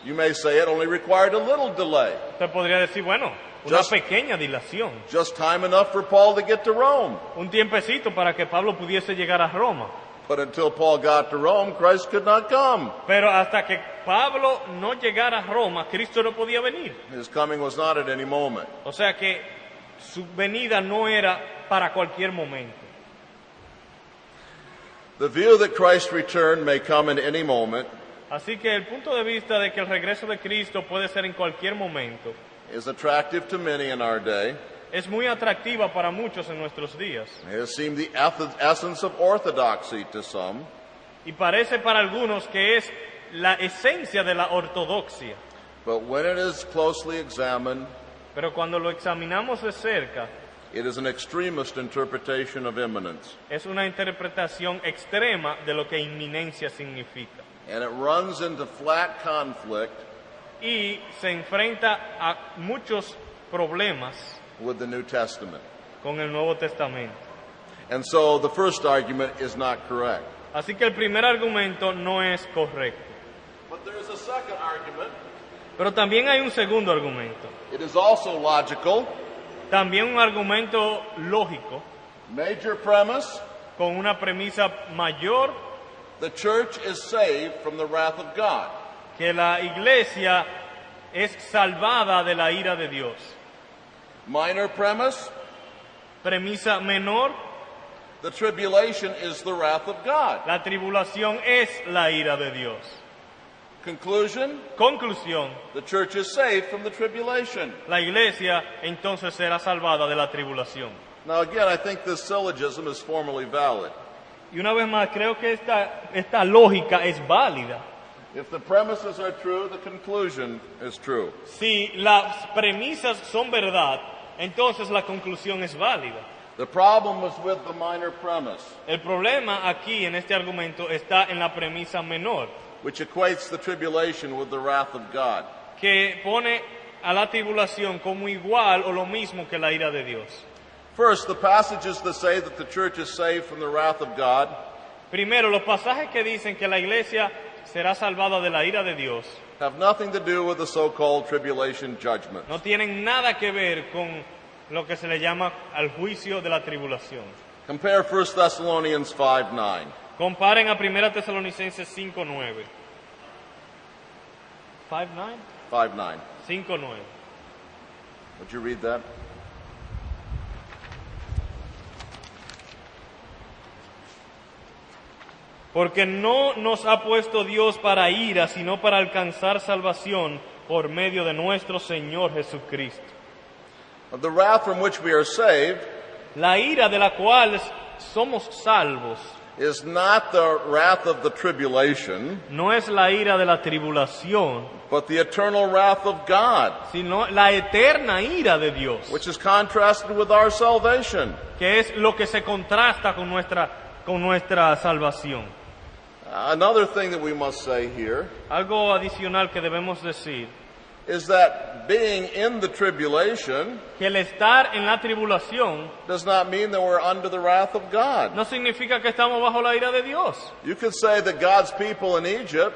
You may say it only required a little delay. Usted podría decir, bueno, una Just- pequeña dilación. Just time enough for Paul to get to Rome. Un tiempecito para que Pablo pudiese llegar a Roma. But until Paul got to Rome, Christ could not come. Pero hasta que Pablo no llegara a Roma, Cristo no podía venir. His coming was not at any moment. O sea que su venida no era para cualquier momento. The view that Christ's return may come in any moment Así que el punto de vista de que el regreso de Cristo puede ser en cualquier momento is attractive to many in our day. es muy atractiva para muchos en nuestros días. It has seemed the essence of orthodoxy to some. Y parece para algunos que es la esencia de la ortodoxia. But when it is closely examined, Pero cuando lo examinamos de cerca, It is an extremist interpretation of imminence, Es una interpretación extrema de lo que inminencia significa. and it runs into flat conflict Y se enfrenta a muchos problemas with the New Testament. con el Nuevo Testamento. And so the first argument is not correct. Así que el primer argumento no es correcto. But there is a second argument. Pero también hay un segundo argumento. It is also logical. También un argumento lógico, Major premise: con una premisa mayor, the church is saved from the wrath of God. que la iglesia es salvada de la ira de Dios. Minor premise: Premisa menor, the tribulation is the wrath of God. la tribulación es la ira de Dios. Conclusion: Conclusión, the church is saved from the tribulation. la iglesia entonces será salvada de la tribulación. Now again, I think this syllogism is formally valid. Y una vez más, creo que esta lógica es válida. If the premises are true, the conclusion is true. Si las premisas son verdad, entonces la conclusión es válida. The problem is with the minor premise, El problema aquí en este argumento está en la premisa menor, which equates the tribulation with the wrath of God. que pone a la tribulación como igual o lo mismo que la ira de Dios. First, the passages that say that the church is saved from the wrath of God Primero, los pasajes que dicen que la iglesia será salvada de la ira de Dios have nothing to do with the so-called tribulation judgment. no tienen nada que ver con lo que se le llama al juicio de la tribulación. Compare 1 Thessalonians 5:9. Comparen a 1 Tesalonicenses 5:9. 5:9? 5:9. 5:9. Would you read that? Porque no nos ha puesto Dios para ira, sino para alcanzar salvación por medio de nuestro Señor Jesucristo. The wrath from which we are saved La ira de la cual somos salvos is not the wrath of the tribulation, no es la ira de la tribulación, but the eternal wrath of God, sino la eterna ira de Dios, which is contrasted with our salvation. que es lo que se contrasta con nuestra salvación. Another thing that we must say here Algo adicional que debemos decir, is that being in the tribulation que el estar en la tribulación does not mean that we're under the wrath of God. no significa que estamos bajo la ira de Dios. You could say that God's people in Egypt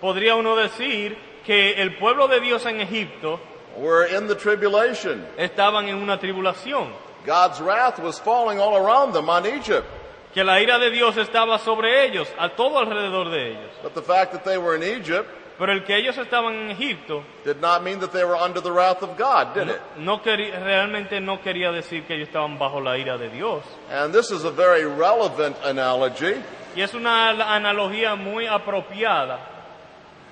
Podría uno decir que el pueblo de Dios en Egipto were in the tribulation. estaban en una tribulación, God's wrath was falling all around them on Egypt. que la ira de Dios estaba sobre ellos, a todo alrededor de ellos. But the fact that they were in Egypt Pero el que ellos estaban en Egipto did not mean that they were under the wrath of God, did it? realmente no quería decir que ellos estaban bajo la ira de Dios. And this is a very relevant analogy Y es una analogía muy apropiada,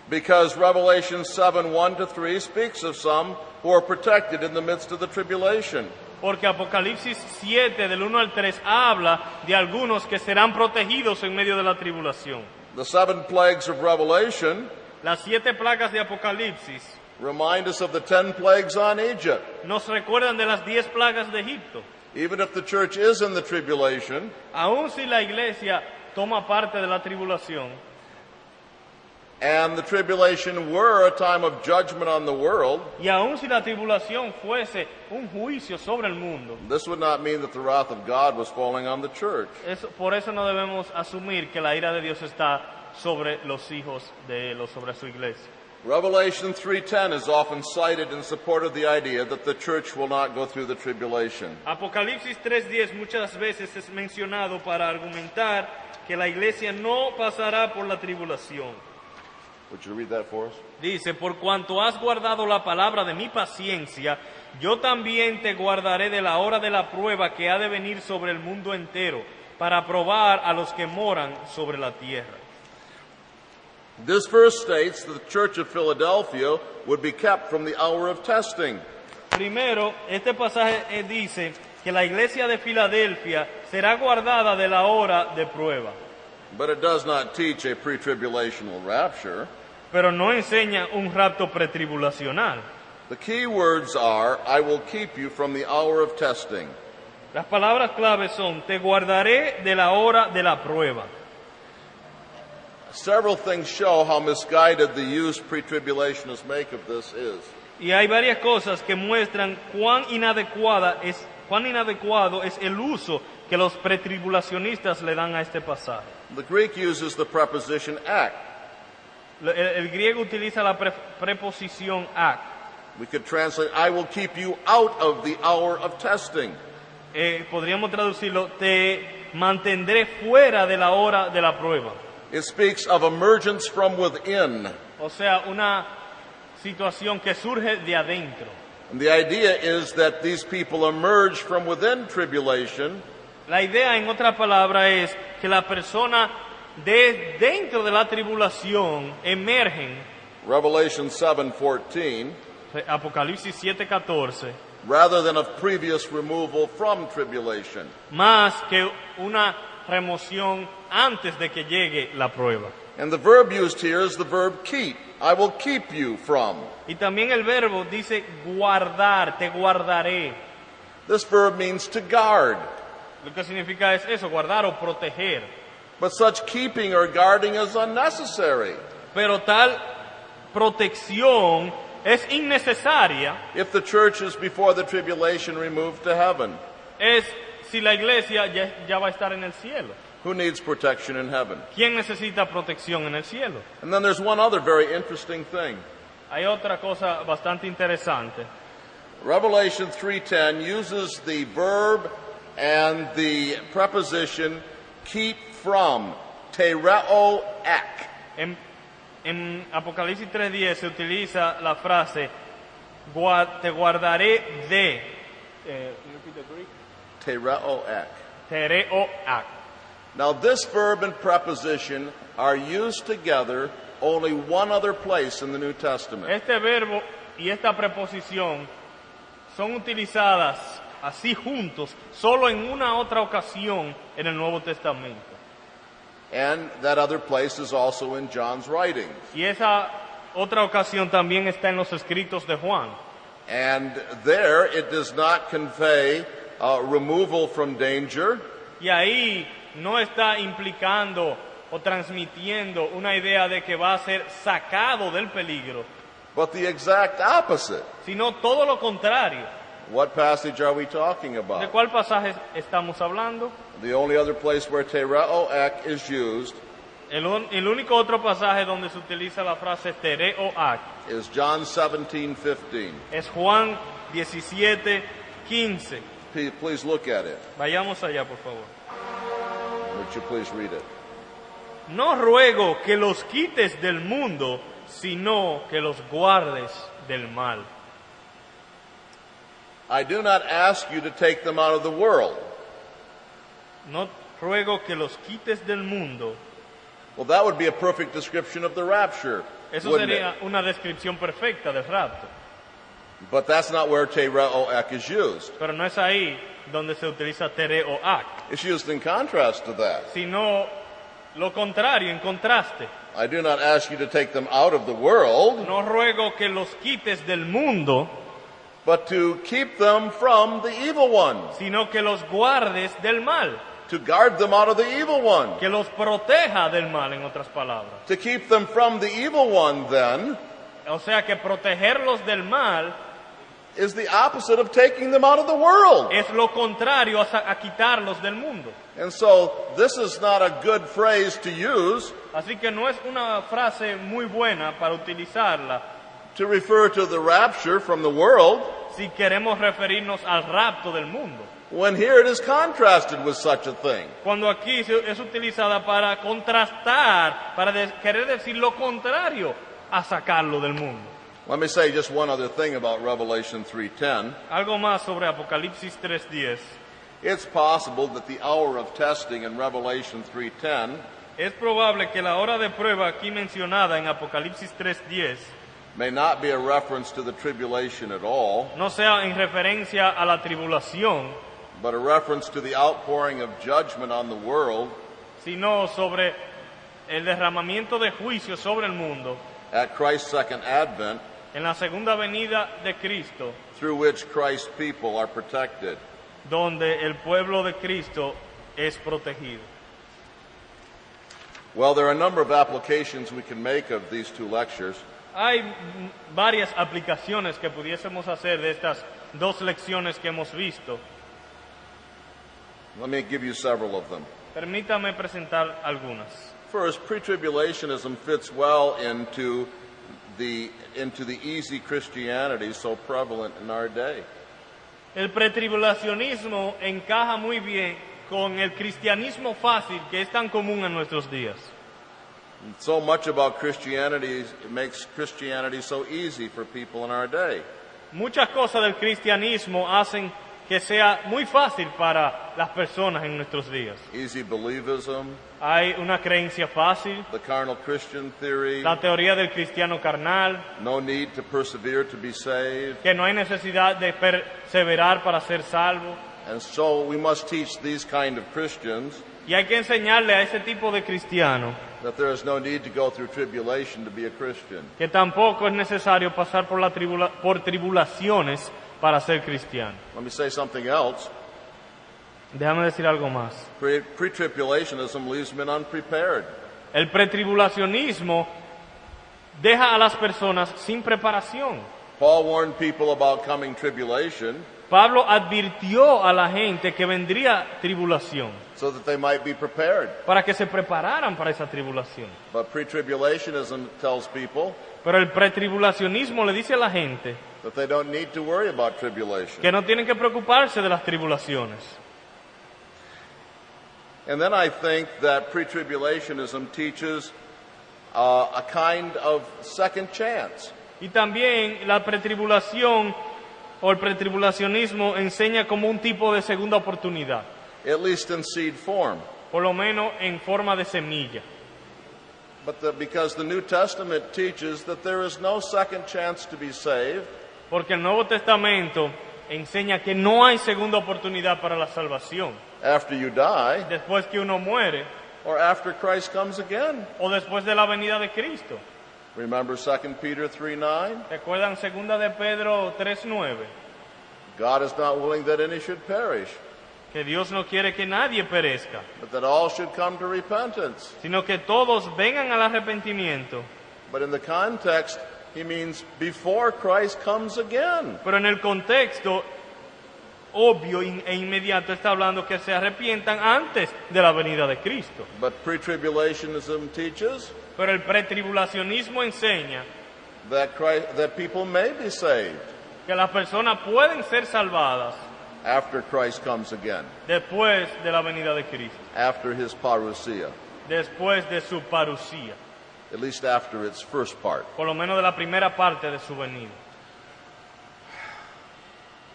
because Revelation 7:1-3 speaks of some who are protected in the midst of the tribulation. porque Apocalipsis 7, del 1 al 3, habla de algunos que serán protegidos en medio de la tribulación. The 7 plagues of Revelation Las 7 plagas de Apocalipsis remind us of the 10 plagues on Egypt. nos recuerdan de las 10 plagas de Egipto. Even if the church is in the tribulation, Aun si la iglesia toma parte de la tribulación, and the tribulation were a time of judgment on the world, y aun si la tribulación fuese un juicio sobre el mundo, this would not mean that the wrath of God was falling on the church. por eso no debemos asumir que la ira de Dios está sobre los hijos de Él o sobre su iglesia. Revelation 3:10 is often cited in support of the idea that the church will not go through the tribulation. Apocalipsis 3:10 muchas veces es mencionado para argumentar que la iglesia no pasará por la tribulación. Would you read that for us? Dice, por cuanto has guardado la palabra de mi paciencia, yo también te guardaré de la hora de la prueba que ha de venir sobre el mundo entero, para probar a los que moran sobre la tierra. This verse states that the church of Philadelphia would be kept from the hour of testing. Primero, este pasaje dice que la iglesia de Filadelfia será guardada de la hora de prueba, But it does not teach a pre-tribulational rapture. pero no enseña un rapto pretribulacional. The key words are, I will keep you from the hour of testing. Las palabras claves son, te guardaré de la hora de la prueba. Several things show how misguided the use pre-tribulationists make of this is. Y hay varias cosas que muestran cuán inadecuado es el uso que los pretribulacionistas le dan a este pasaje. The Greek uses the preposition ak. El griego utiliza la preposición ak. We could translate, I will keep you out of the hour of testing. Podríamos traducirlo, te mantendré fuera de la hora de la prueba. It speaks of emergence from within. O sea, una situación que surge de adentro. And the idea is that these people emerge from within tribulation. La idea, en otra palabra, es que la persona de dentro de la tribulación emergen. Revelation 7:14. Apocalipsis 7:14. Rather than of previous removal from tribulation. Más que una remoción antes de que llegue la prueba. And the verb used here is the verb keep. I will keep you from. Y también el verbo dice guardar, te guardaré. This verb means to guard. Lo que significa es eso, guardar o proteger. But such keeping or guarding is unnecessary. Pero tal protección es innecesaria. If the church is before the tribulation removed to heaven. Es si la iglesia ya va a estar en el cielo. Who needs protection in heaven? ¿Quién necesita protección en el cielo? And then there's one other very interesting thing. Hay otra cosa bastante interesante. Revelation 3:10 uses the verb and the preposition keep from, tereo ek. En Apocalipsis 3:10 se utiliza la frase te guardaré de Tereo ek. tereo ak. Now this verb and preposition are used together only one other place in the New Testament. Este verbo y esta preposición son utilizadas así juntos solo en una otra ocasión en el Nuevo Testamento. And that other place is also in John's writings. Y esa otra ocasión también está en los escritos de Juan. And there it does not convey removal from danger. Y ahí no está implicando o transmitiendo una idea de que va a ser sacado del peligro, But the exact opposite. sino todo lo contrario. What passage are we talking ¿De about? cuál pasaje estamos hablando? The only other place where tereo ek is used El único otro pasaje donde se utiliza la frase tereo ak is John 17:15. es Juan 17:15. Please look at it. Vayamos allá, por favor. Would you please read it? No ruego que los quites del mundo, sino que los guardes del mal. I do not ask you to take them out of the world. No ruego que los quites del mundo. Well, that would be a perfect description of the rapture, Eso wouldn't sería it? una descripción perfecta del rapto. But that's not where tereo ek is used. Pero no es ahí donde se utiliza tereo ak, It's used in contrast to that. sino lo contrario, en contraste. I do not ask you to take them out of the world, No ruego que los quites del mundo, but to keep them from the evil one. sino que los guardes del mal, To guard them out of the evil one. que los proteja del mal, en otras palabras. To keep them from the evil one, then, O sea que protegerlos del mal is the opposite of taking them out of the world. es lo contrario a quitarlos del mundo. And so, this is not a good phrase to use Así que no es una frase muy buena para utilizarla to refer to the rapture from the world, si queremos referirnos al rapto del mundo. when here it is contrasted with such a thing. Cuando aquí es utilizada para contrastar, para querer decir lo contrario a sacarlo del mundo. Let me say just one other thing about Revelation 3:10. Algo más sobre Apocalipsis 3:10. It's possible that the hour of testing in Revelation 3:10 Es probable que la hora de prueba aquí mencionada en Apocalipsis 3:10 may not be a reference to the tribulation at all, no sea en referencia a la tribulación, but a reference to the outpouring of judgment on the world sino sobre el derramamiento de juicio sobre el mundo at Christ's second advent, en la segunda venida de Cristo, through which Christ's people are protected. donde el pueblo de Cristo es protegido. Well, there are a number of applications we can make of these two lectures. Hay varias aplicaciones que pudiésemos hacer de estas dos lecciones que hemos visto. Let me give you several of them. Permítame presentar algunas. First, pre-tribulationism fits well into the easy Christianity so prevalent in our day. El pretribulacionismo encaja muy bien con el cristianismo fácil que es tan común en nuestros días. So much about Christianity makes Christianity so easy for people in our day. Muchas cosas del cristianismo hacen que sea muy fácil para las personas en nuestros días. Easy believism, Hay una creencia fácil, the carnal Christian theory, la teoría del cristiano carnal, no need to persevere to be saved. que no hay necesidad de perseverar para ser salvo. And so we must teach these kind of Christians Y hay que enseñarle a ese tipo de cristiano that there is no need to go through tribulation to be a Christian. que tampoco es necesario pasar por tribulaciones para ser cristiano. Let me say something else. Déjame decir algo más. Pre-tribulationism leaves men unprepared. El pretribulacionismo deja a las personas sin preparación. Paul warned people about coming tribulation Pablo advirtió a la gente que vendría tribulación so that they might be prepared. para que se prepararan para esa tribulación. But pre-tribulationism tells people Pero el pretribulacionismo le dice a la gente that they don't need to worry about tribulation. que no tienen que preocuparse de las tribulaciones. And then I think that pre-tribulationism teaches a kind of second chance. Y también la pretribulación o el pretribulacionismo enseña como un tipo de segunda oportunidad, At least in seed form. por lo menos en forma de semilla. Because the New Testament teaches that there is no second chance to be saved Porque el Nuevo Testamento enseña que no hay segunda oportunidad para la salvación. after you die Después que uno muere or after Christ comes again. o después de la venida de Cristo. Remember 2 Peter 3:9? ¿Recuerdan 2 de Pedro 3:9? God is not willing that any should perish, Que Dios no quiere que nadie perezca, but that all should come to repentance. sino que todos vengan al arrepentimiento. But in the context, he means before Christ comes again. Pero en el contexto obvio e inmediato está hablando que se arrepientan antes de la venida de Cristo. But pre-tribulationism teaches Pero el pretribulacionismo enseña that people may be saved que las personas pueden ser salvadas after Christ comes again, después de la venida de Cristo, after his parousia, después de su parucía, at least after its first part. por lo menos de la primera parte de su venida.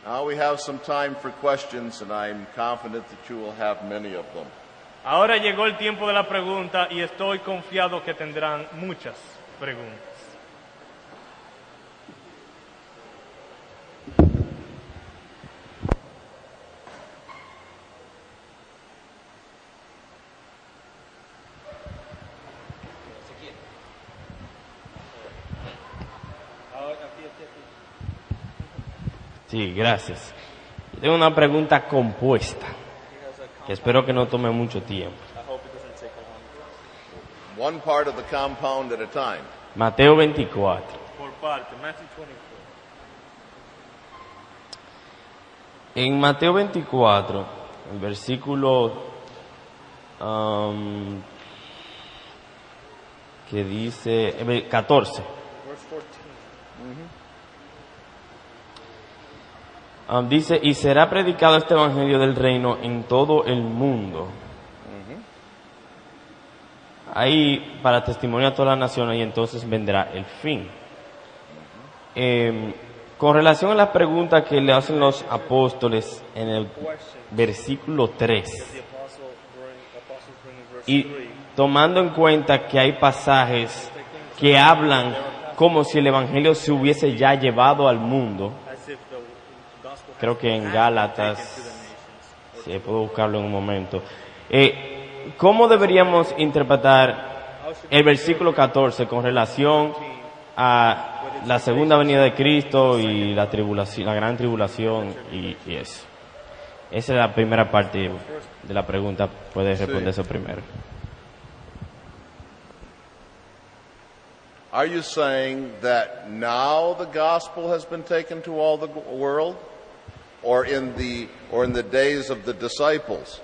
Now we have some time for questions, and I'm confident that you will have many of them. Ahora llegó el tiempo de la pregunta y estoy confiado que tendrán muchas preguntas. Sí, gracias. Tengo una pregunta compuesta, que espero que no tome mucho tiempo. One part of the compound at a time. Mateo 24. Por parte, Matthew 24. En Mateo 24, el versículo que dice 14. Verse 14. Dice, y será predicado este evangelio del reino en todo el mundo. Ahí para testimonio a todas las naciones y entonces vendrá el fin. Con relación a la pregunta que le hacen los apóstoles en el versículo 3, y tomando en cuenta que hay pasajes que hablan como si el evangelio se hubiese ya llevado al mundo, creo que en Gálatas, si puedo buscarlo en un momento, ¿cómo deberíamos interpretar el versículo 14 con relación a la segunda venida de Cristo y la tribulación, la gran tribulación y eso? Esa es la primera parte de la pregunta. Puedes responder eso primero. Are you saying that now the gospel has been taken to all the world, or in the days of the disciples?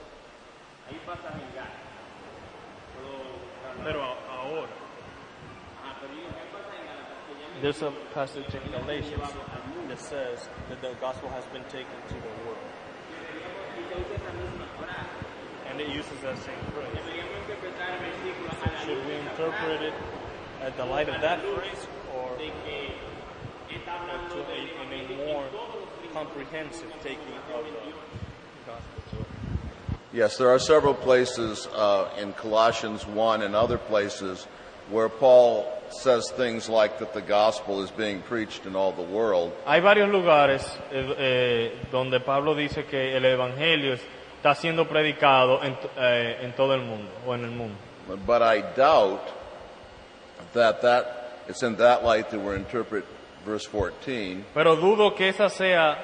There's a passage in Galatians that says that the gospel has been taken to the world. And it uses that same phrase. So should we interpret it at the light of that phrase, or in a more comprehensive taking of the gospel to it? Yes, there are several places in Colossians 1 and other places where Paul says things like that the gospel is being preached in all the world. Hay varios lugares donde Pablo dice que el evangelio está siendo predicado en todo el mundo o en el mundo. But I doubt that it's in that light that we're interpret verse 14. Pero dudo que esa sea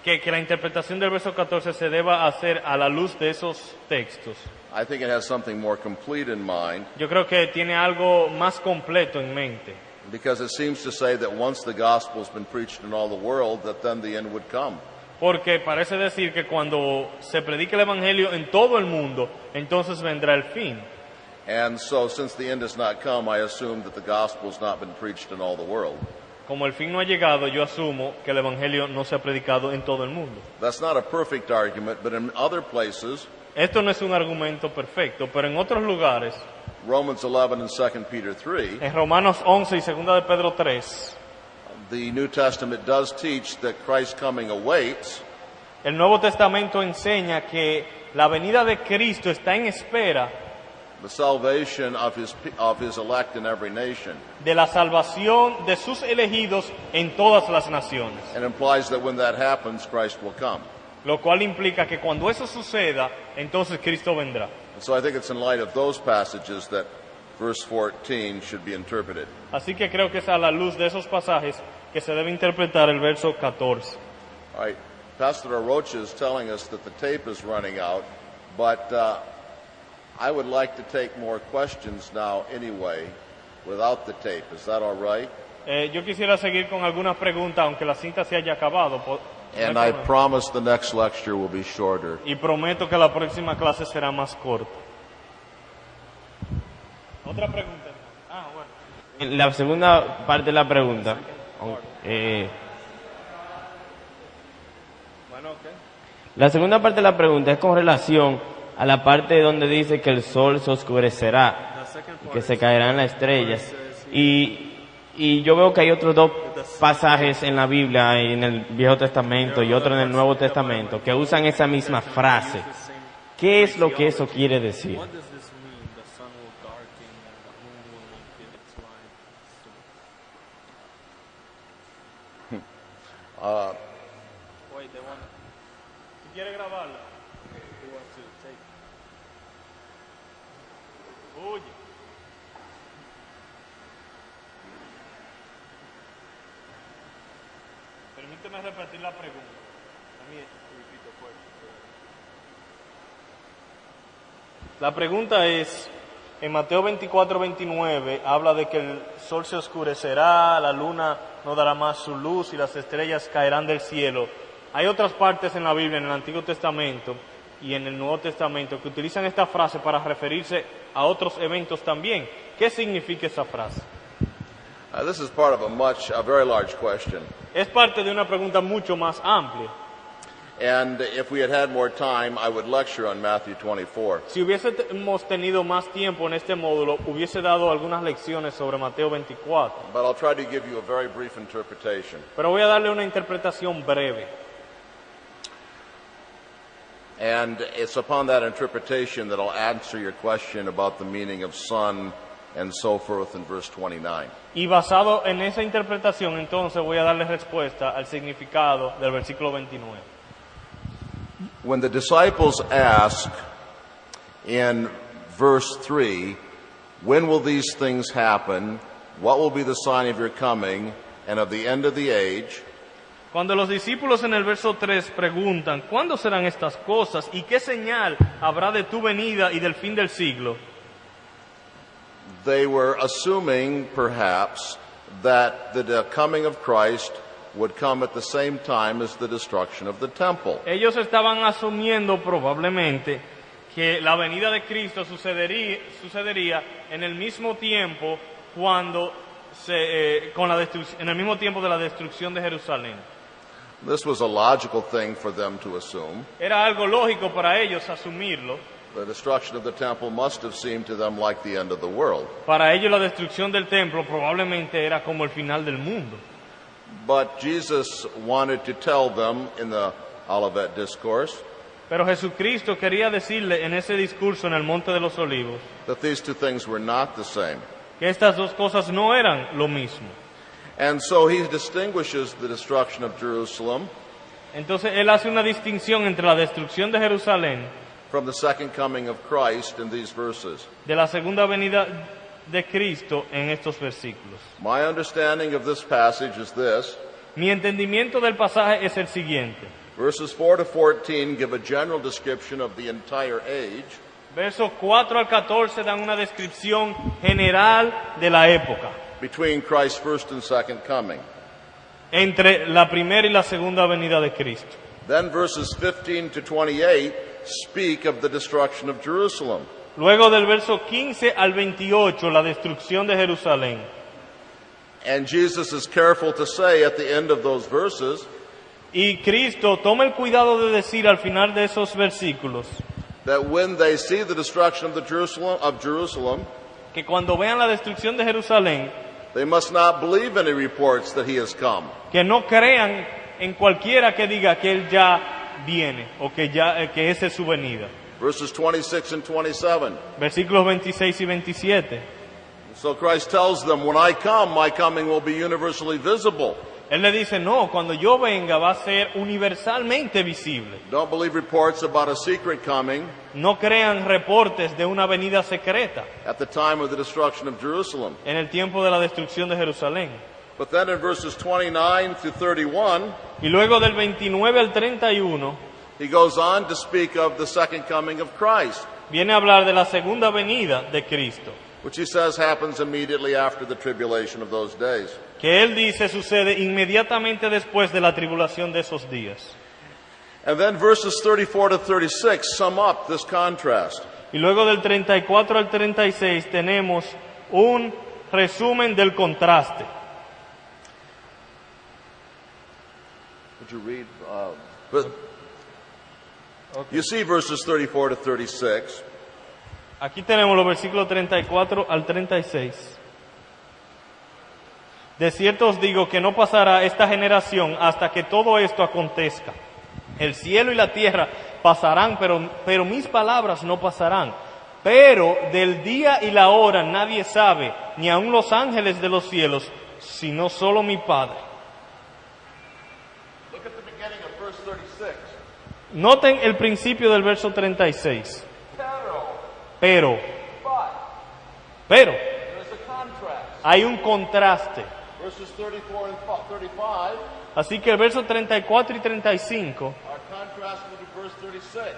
que la interpretación del verso 14 se deba hacer a la luz de esos textos. I think it has something more complete in mind, Yo creo que tiene algo más completo en mente, because it seems to say that once the gospel has been preached in all the world, that then the end would come. porque parece decir que cuando se predica el evangelio en todo el mundo, entonces vendrá el fin. And so since the end has not come, I assume that the gospel has not been preached in all the world. Como el fin no ha llegado, yo asumo que el evangelio no se ha predicado en todo el mundo. That's not a perfect argument, but in other places, Esto no es un argumento perfecto, pero en otros lugares, Romans 11 and 2 Peter 3, en Romanos 11 y 2 de Pedro 3, the New Testament does teach that Christ's coming awaits, el Nuevo Testamento enseña que la venida de Cristo está en espera the salvation of his elect in every nation, de la salvación de sus elegidos en todas las naciones, and implies that when that happens, Christ will come. lo cual implica que cuando eso suceda, entonces Cristo vendrá. And so I think it's in light of those passages that verse 14 should be interpreted. Así que creo que es a la luz de esos pasajes que se debe interpretar el verso 14. All right, Pastor Arocha is telling us that the tape is running out, but I would like to take more questions now anyway, without the tape. Is that all right? Yo quisiera seguir con algunas preguntas, aunque la cinta se haya acabado. And No hay I problema. promise the next lecture will be shorter. Y prometo que la próxima clase será más corta. Otra pregunta. Bueno. En la segunda parte de la pregunta, la segunda parte de la pregunta es con relación a la parte donde dice que el sol se oscurecerá, que se caerán las estrellas. Y yo veo que hay otros dos pasajes en la Biblia, en el Viejo Testamento y otro en el Nuevo Testamento, que usan esa misma frase. ¿Qué es lo que eso quiere decir? What does this mean? The sun will darken and the moon will not give its light. Wait, they want. ¿Tú quieres grabarla? Who wants to take? Oye. Permíteme repetir la pregunta. Let me repeat the question. La pregunta es, en Mateo 24:29 habla de que el sol se oscurecerá, la luna no dará más su luz y las estrellas caerán del cielo. Hay otras partes en la Biblia, en el Antiguo Testamento y en el Nuevo Testamento, que utilizan esta frase para referirse a otros eventos también. ¿Qué significa esa frase? This is part of a very large question. Es parte de una pregunta mucho más amplia. And if we had had more time, I would lecture on Matthew 24. Si hubiésemos tenido más tiempo en este módulo, hubiese dado algunas lecciones sobre Mateo 24. But I'll try to give you a very brief interpretation. Pero voy a darle una interpretación breve. And it's upon that interpretation that I'll answer your question about the meaning of sun and so forth in verse 29. Y basado en esa interpretación, entonces voy a darle respuesta al significado del versículo 29. When the disciples ask in verse 3, when will these things happen? What will be the sign of your coming and of the end of the age? Cuando los discípulos en el verso 3 preguntan, ¿cuándo serán estas cosas y qué señal habrá de tu venida y del fin del siglo? They were assuming, perhaps, that the coming of Christ would come at the same time as the destruction of the temple. Ellos estaban asumiendo probablemente que la venida de Cristo sucedería en el mismo tiempo en el mismo tiempo de la destrucción de Jerusalén. This was a logical thing for them to assume. Era algo lógico para ellos asumirlo. The destruction of the temple must have seemed to them like the end of the world. Para ellos la destrucción del templo probablemente era como el final del mundo. But Jesus wanted to tell them in the Olivet Discourse Pero Jesucristo quería decirle en ese discurso en el Monte de los Olivos that these two things were not the same. que estas dos cosas no eran lo mismo. And so he distinguishes the destruction of Jerusalem Entonces él hace una distinción entre la destrucción de Jerusalén from the second coming of Christ in these verses. de la segunda venida de Cristo en estos versículos. My understanding of this passage is this. Mi entendimiento del pasaje es el siguiente. Verses 4 to 14 give a general description of the entire age. Versos 4 al 14 dan una descripción general de la época Between Christ's first and second coming. entre la primera y la segunda venida de Cristo. Then verses 15 to 28 speak of the destruction of Jerusalem. Luego del verso 15 al 28, la destrucción de Jerusalén. And Jesus is careful to say at the end of those verses Y Cristo toma el cuidado de decir al final de esos versículos that when they see the destruction of Jerusalem, que cuando vean la destrucción de Jerusalén, they must not believe any reports that he has come. que no crean en cualquiera que diga que Él ya viene o que que esa es su venida. Verses 26 and 27. Versículos 26 y 27. So Christ tells them, when I come, my coming will be universally visible. Él le dice, no, cuando yo venga va a ser universalmente visible. Don't believe reports about a secret coming No crean reportes de una venida secreta at the time of the destruction of Jerusalem. en el tiempo de la destrucción de Jerusalén. But then in verses 29 to 31, Y luego del 29 al 31 he goes on to speak of the second coming of Christ, viene a hablar de la segunda venida de Cristo, which he says happens immediately after the tribulation of those days. que Él dice sucede inmediatamente después de la tribulación de esos días. And then verses 34 to 36 sum up this contrast. Y luego del 34 al 36 tenemos un resumen del contraste. Would you read? You see verses 34 to 36. Aquí tenemos los versículos 34 al 36. De cierto os digo que no pasará esta generación hasta que todo esto acontezca. El cielo y la tierra pasarán, pero mis palabras no pasarán. Pero del día y la hora nadie sabe, ni aun los ángeles de los cielos, sino solo mi Padre. Look at the beginning of verse 36. Noten el principio del verso 36. Pero, There's a contrast. hay un contraste. Verses 34 and 35 Así que el verso 34 y 35 are contrasted with verse 36.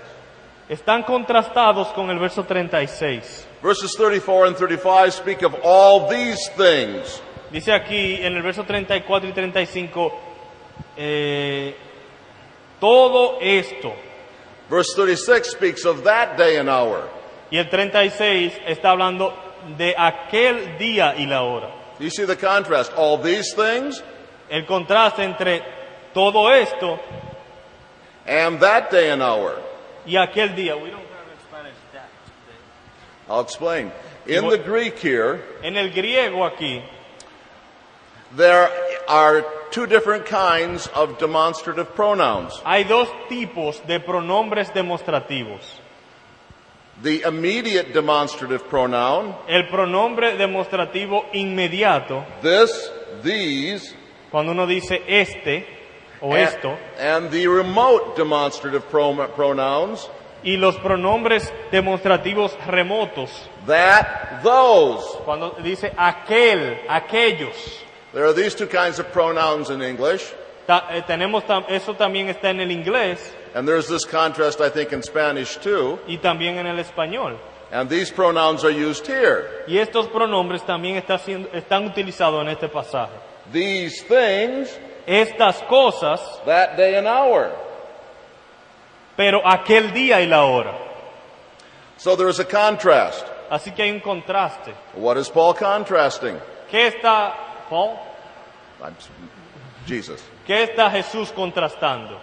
están contrastados con el verso 36. Verses 34 and 35 speak of all these things. Dice aquí en el verso 34 y 35, todo esto. Verse 36 speaks of that day and hour. Y el 36 está hablando de aquel día y la hora. You see the contrast. All these things El contraste entre todo esto and that day and hour. y aquel día. We don't have in Spanish that. I'll explain. In the Greek here, En el griego aquí there are two different kinds of demonstrative pronouns. hay dos tipos de pronombres demostrativos. The immediate demonstrative pronoun, El pronombre demostrativo inmediato, this, these, cuando uno dice este o esto, and the remote demonstrative pronouns, y los pronombres demostrativos remotos, that, those. cuando dice aquel, aquellos. There are these two kinds of pronouns in English. Eso también está en el inglés And there's this contrast, I think, in Spanish too. y también en el español. And these pronouns are used here. Y estos pronombres también están utilizados en este pasaje. These things, Estas cosas, that day and hour. pero aquel día y la hora. So there is a contrast. Así que hay un contraste. What is Paul contrasting? ¿Qué está Paul? Jesus. ¿Qué está Jesús contrastando?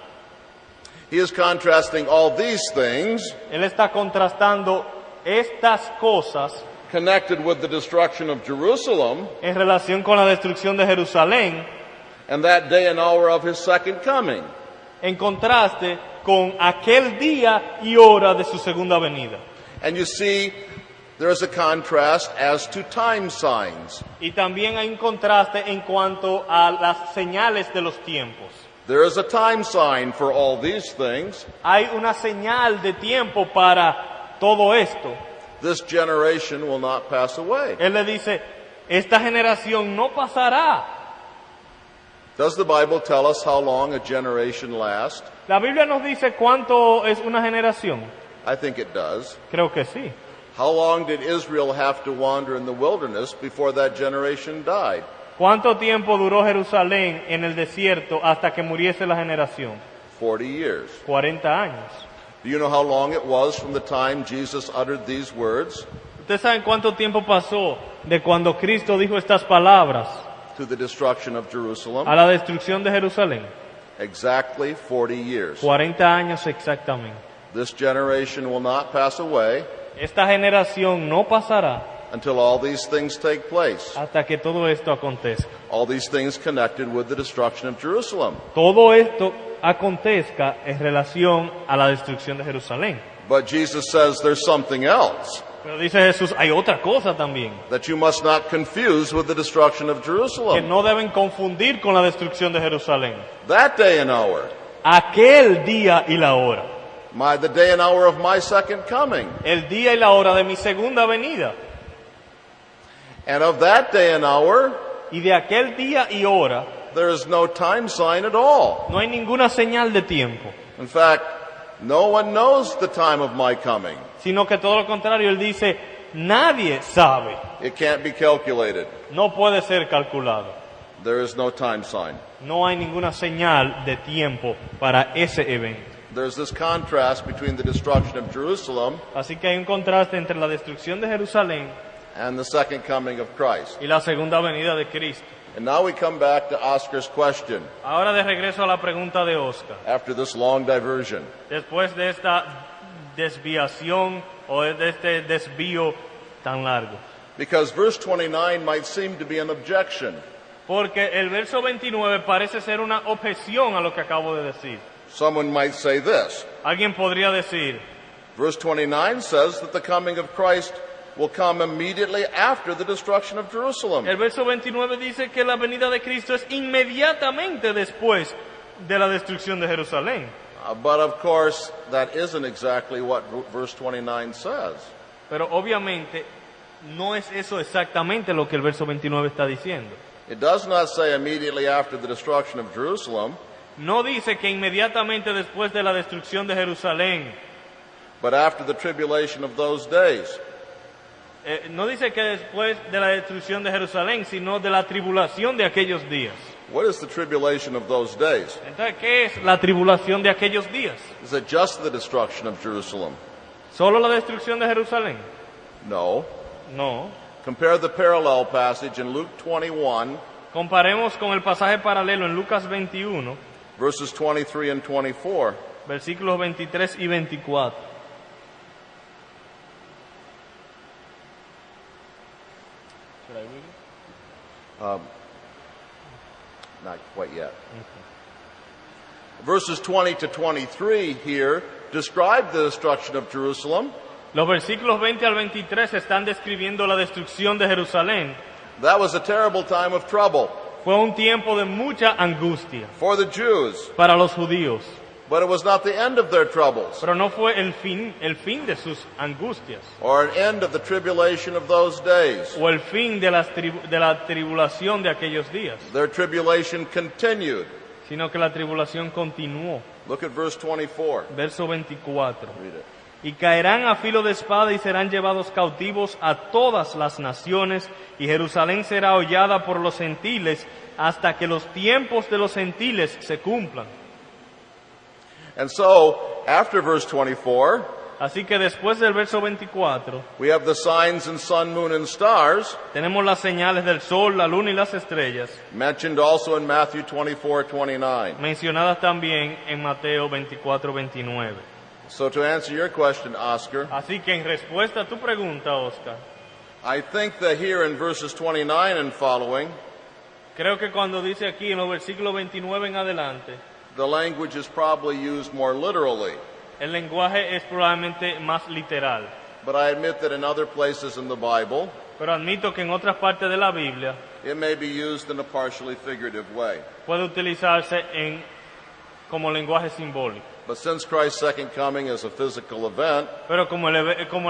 He is contrasting all these things Él está contrastando estas cosas connected with the destruction of Jerusalem en relación con la destrucción de Jerusalén, and that day and hour of his second coming. en contraste con aquel día y hora de su segunda venida. And you see, there is a contrast as to time signs. Y también hay un contraste en cuanto a las señales de los tiempos. There is a time sign for all these things. Hay una señal de tiempo para todo esto. This generation will not pass away. Él le dice, esta generación no pasará. Does the Bible tell us how long a generation lasts? La Biblia nos dice cuánto es una generación. I think it does. Creo que sí. How long did Israel have to wander in the wilderness before that generation died? ¿Cuánto tiempo duró Jerusalén en el desierto hasta que muriese la generación? 40 years. 40 años. Do you know how long it was from the time Jesus uttered these words ¿Ustedes saben cuánto tiempo pasó de cuando Cristo dijo estas palabras to the destruction of Jerusalem? a la destrucción de Jerusalén? Exactly 40 years. 40 años exactamente. This generation will not pass away Esta generación no pasará until all these things take place. hasta que todo esto acontezca. All these things connected with the destruction of Jerusalem. Todo esto acontezca en relación a la destrucción de Jerusalén. But Jesus says there's something else Pero dice Jesús, hay otra cosa también, that you must not confuse with the destruction of que Jerusalem. no deben confundir con la destrucción de Jerusalén. That day and hour, Aquel día y la hora. the day and hour of my second coming. El día y la hora de mi segunda venida. And of that day and hour, Y de aquel día y hora there is no time sign at all. no hay ninguna señal de tiempo, In fact, no one knows the time of my coming. sino que todo lo contrario, Él dice, nadie sabe, It can't be calculated. no puede ser calculado. There is no time sign. No hay ninguna señal de tiempo para ese evento. There's this contrast between the destruction of Jerusalem Así que hay un contraste entre la destrucción de Jerusalén and the second coming of Christ. y la segunda venida de Cristo. And now we come back to Oscar's question Ahora de regreso a la pregunta de Oscar. after this long diversion. Después de esta desviación o de este desvío tan largo. Because verse 29 might seem to be an objection. Porque el verso 29 parece ser una objeción a lo que acabo de decir. Someone might say this. Alguien podría decir, Verse 29 says that the coming of Christ will come immediately after the destruction of Jerusalem. el verso 29 dice que la venida de Cristo es inmediatamente después de la destrucción de Jerusalén. But of course, that isn't exactly what verse 29 says. Pero obviamente no es eso exactamente lo que el verso 29 está diciendo. It does not say immediately after the destruction of Jerusalem, No dice que inmediatamente después de la destrucción de Jerusalén, but after the tribulation of those days. no dice que después de la destrucción de Jerusalén, sino de la tribulación de aquellos días. What is the tribulation of those days? Entonces, ¿qué es la tribulación de aquellos días? Is it just the destruction of Jerusalem? ¿Solo la destrucción de Jerusalén? No. No. Compare the parallel passage in Luke 21, Comparemos con el pasaje paralelo en Lucas 21, verses 23 and 24. versículos 23 y 24. Not quite yet. Verses 20 to 23 here describe the destruction of Jerusalem. Los versículos 20 al 23 están describiendo la destrucción de Jerusalén. That was a terrible time of trouble Fue un tiempo de mucha angustia for the Jews, para los judíos, but it was not the end of their troubles pero no fue el fin de sus angustias or an end of the tribulation of those days. o el fin de la tribulación de aquellos días, Their tribulation continued. sino que la tribulación continuó. Look at verse 24. Verso 24. Read it. Y caerán a filo de espada y serán llevados cautivos a todas las naciones, y Jerusalén será hollada por los gentiles hasta que los tiempos de los gentiles se cumplan. And so, after verse 24, Así que después del verso 24, we have the signs in sun, moon, and stars, tenemos las señales del sol, la luna y las estrellas, mentioned also in Matthew 24:29. mencionadas también en Mateo 24:29. So to answer your question, Oscar, Así que en respuesta a tu pregunta, Oscar, I think that here in verses 29 and following, creo que cuando dice aquí en los versículos 29 en adelante, the language is probably used more literally. el lenguaje es probablemente más literal. But I admit that in other places in the Bible, Pero admito que en otras partes de la Biblia it may be used in a partially figurative way. puede utilizarse como lenguaje simbólico. But since Christ's second coming is a physical event, Pero como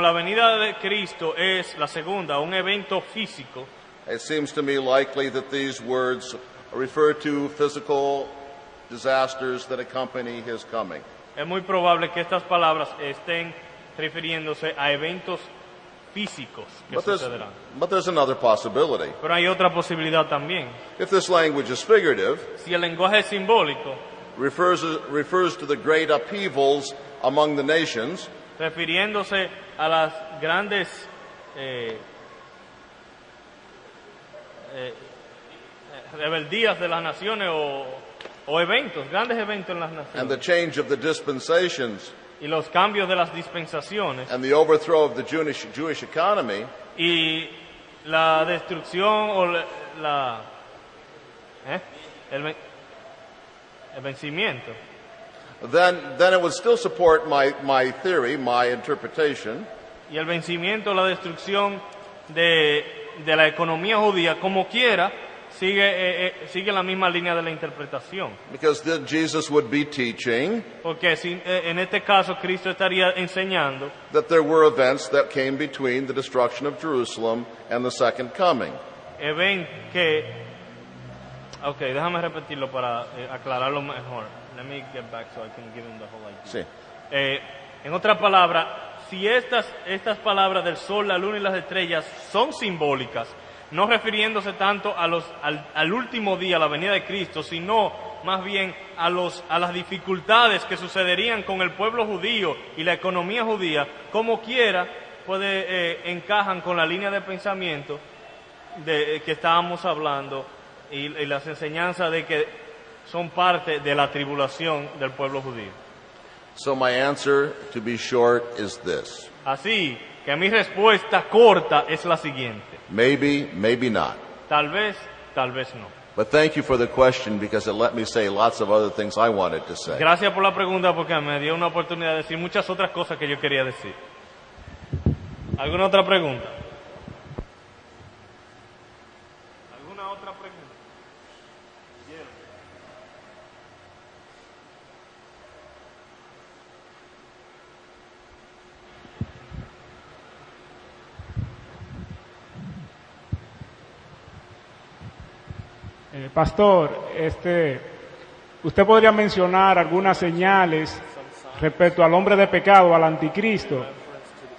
la venida de Cristo es la segunda, un evento físico, it seems to me likely that these words refer to physical disasters that accompany his coming. es muy probable que estas palabras estén refiriéndose a eventos físicos que sucederán. But there's another possibility. Pero hay otra posibilidad también. If this language is figurative, Si el lenguaje es simbólico, refers to the great upheavals among the nations, refiriéndose a las grandes rebeldías de las naciones o eventos, grandes eventos en las and the naciones, change of the dispensations, y los cambios de las dispensaciones, and the overthrow of the Jewish economy, y la destrucción o el vencimiento, then it would still support my theory, my interpretation, y el vencimiento, la destrucción de la economía judía, como quiera, sigue la misma línea de la interpretación. because then Jesus would be teaching Porque en este caso Cristo estaría enseñando that there were events that came between the destruction of Jerusalem and the second coming. Ok, déjame repetirlo para aclararlo mejor. Let me get back so I can give him the whole idea. Sí. En otras palabras, si estas palabras del sol, la luna y las estrellas son simbólicas, no refiriéndose tanto al último día, la venida de Cristo, sino más bien a las dificultades que sucederían con el pueblo judío y la economía judía, como quiera, encajan con la línea de pensamiento que estábamos hablando y las enseñanzas de que son parte de la tribulación del pueblo judío. So my answer, to be short, is this. Así que mi respuesta corta es la siguiente: Maybe, maybe not. tal vez no. But thank you for the question because it let me say lots of other things I wanted to say. Gracias por la pregunta porque me dio una oportunidad de decir muchas otras cosas que yo quería decir. ¿Alguna otra pregunta? ¿Alguna otra pregunta? Pastor, ¿usted podría mencionar algunas señales respecto al hombre de pecado, al anticristo?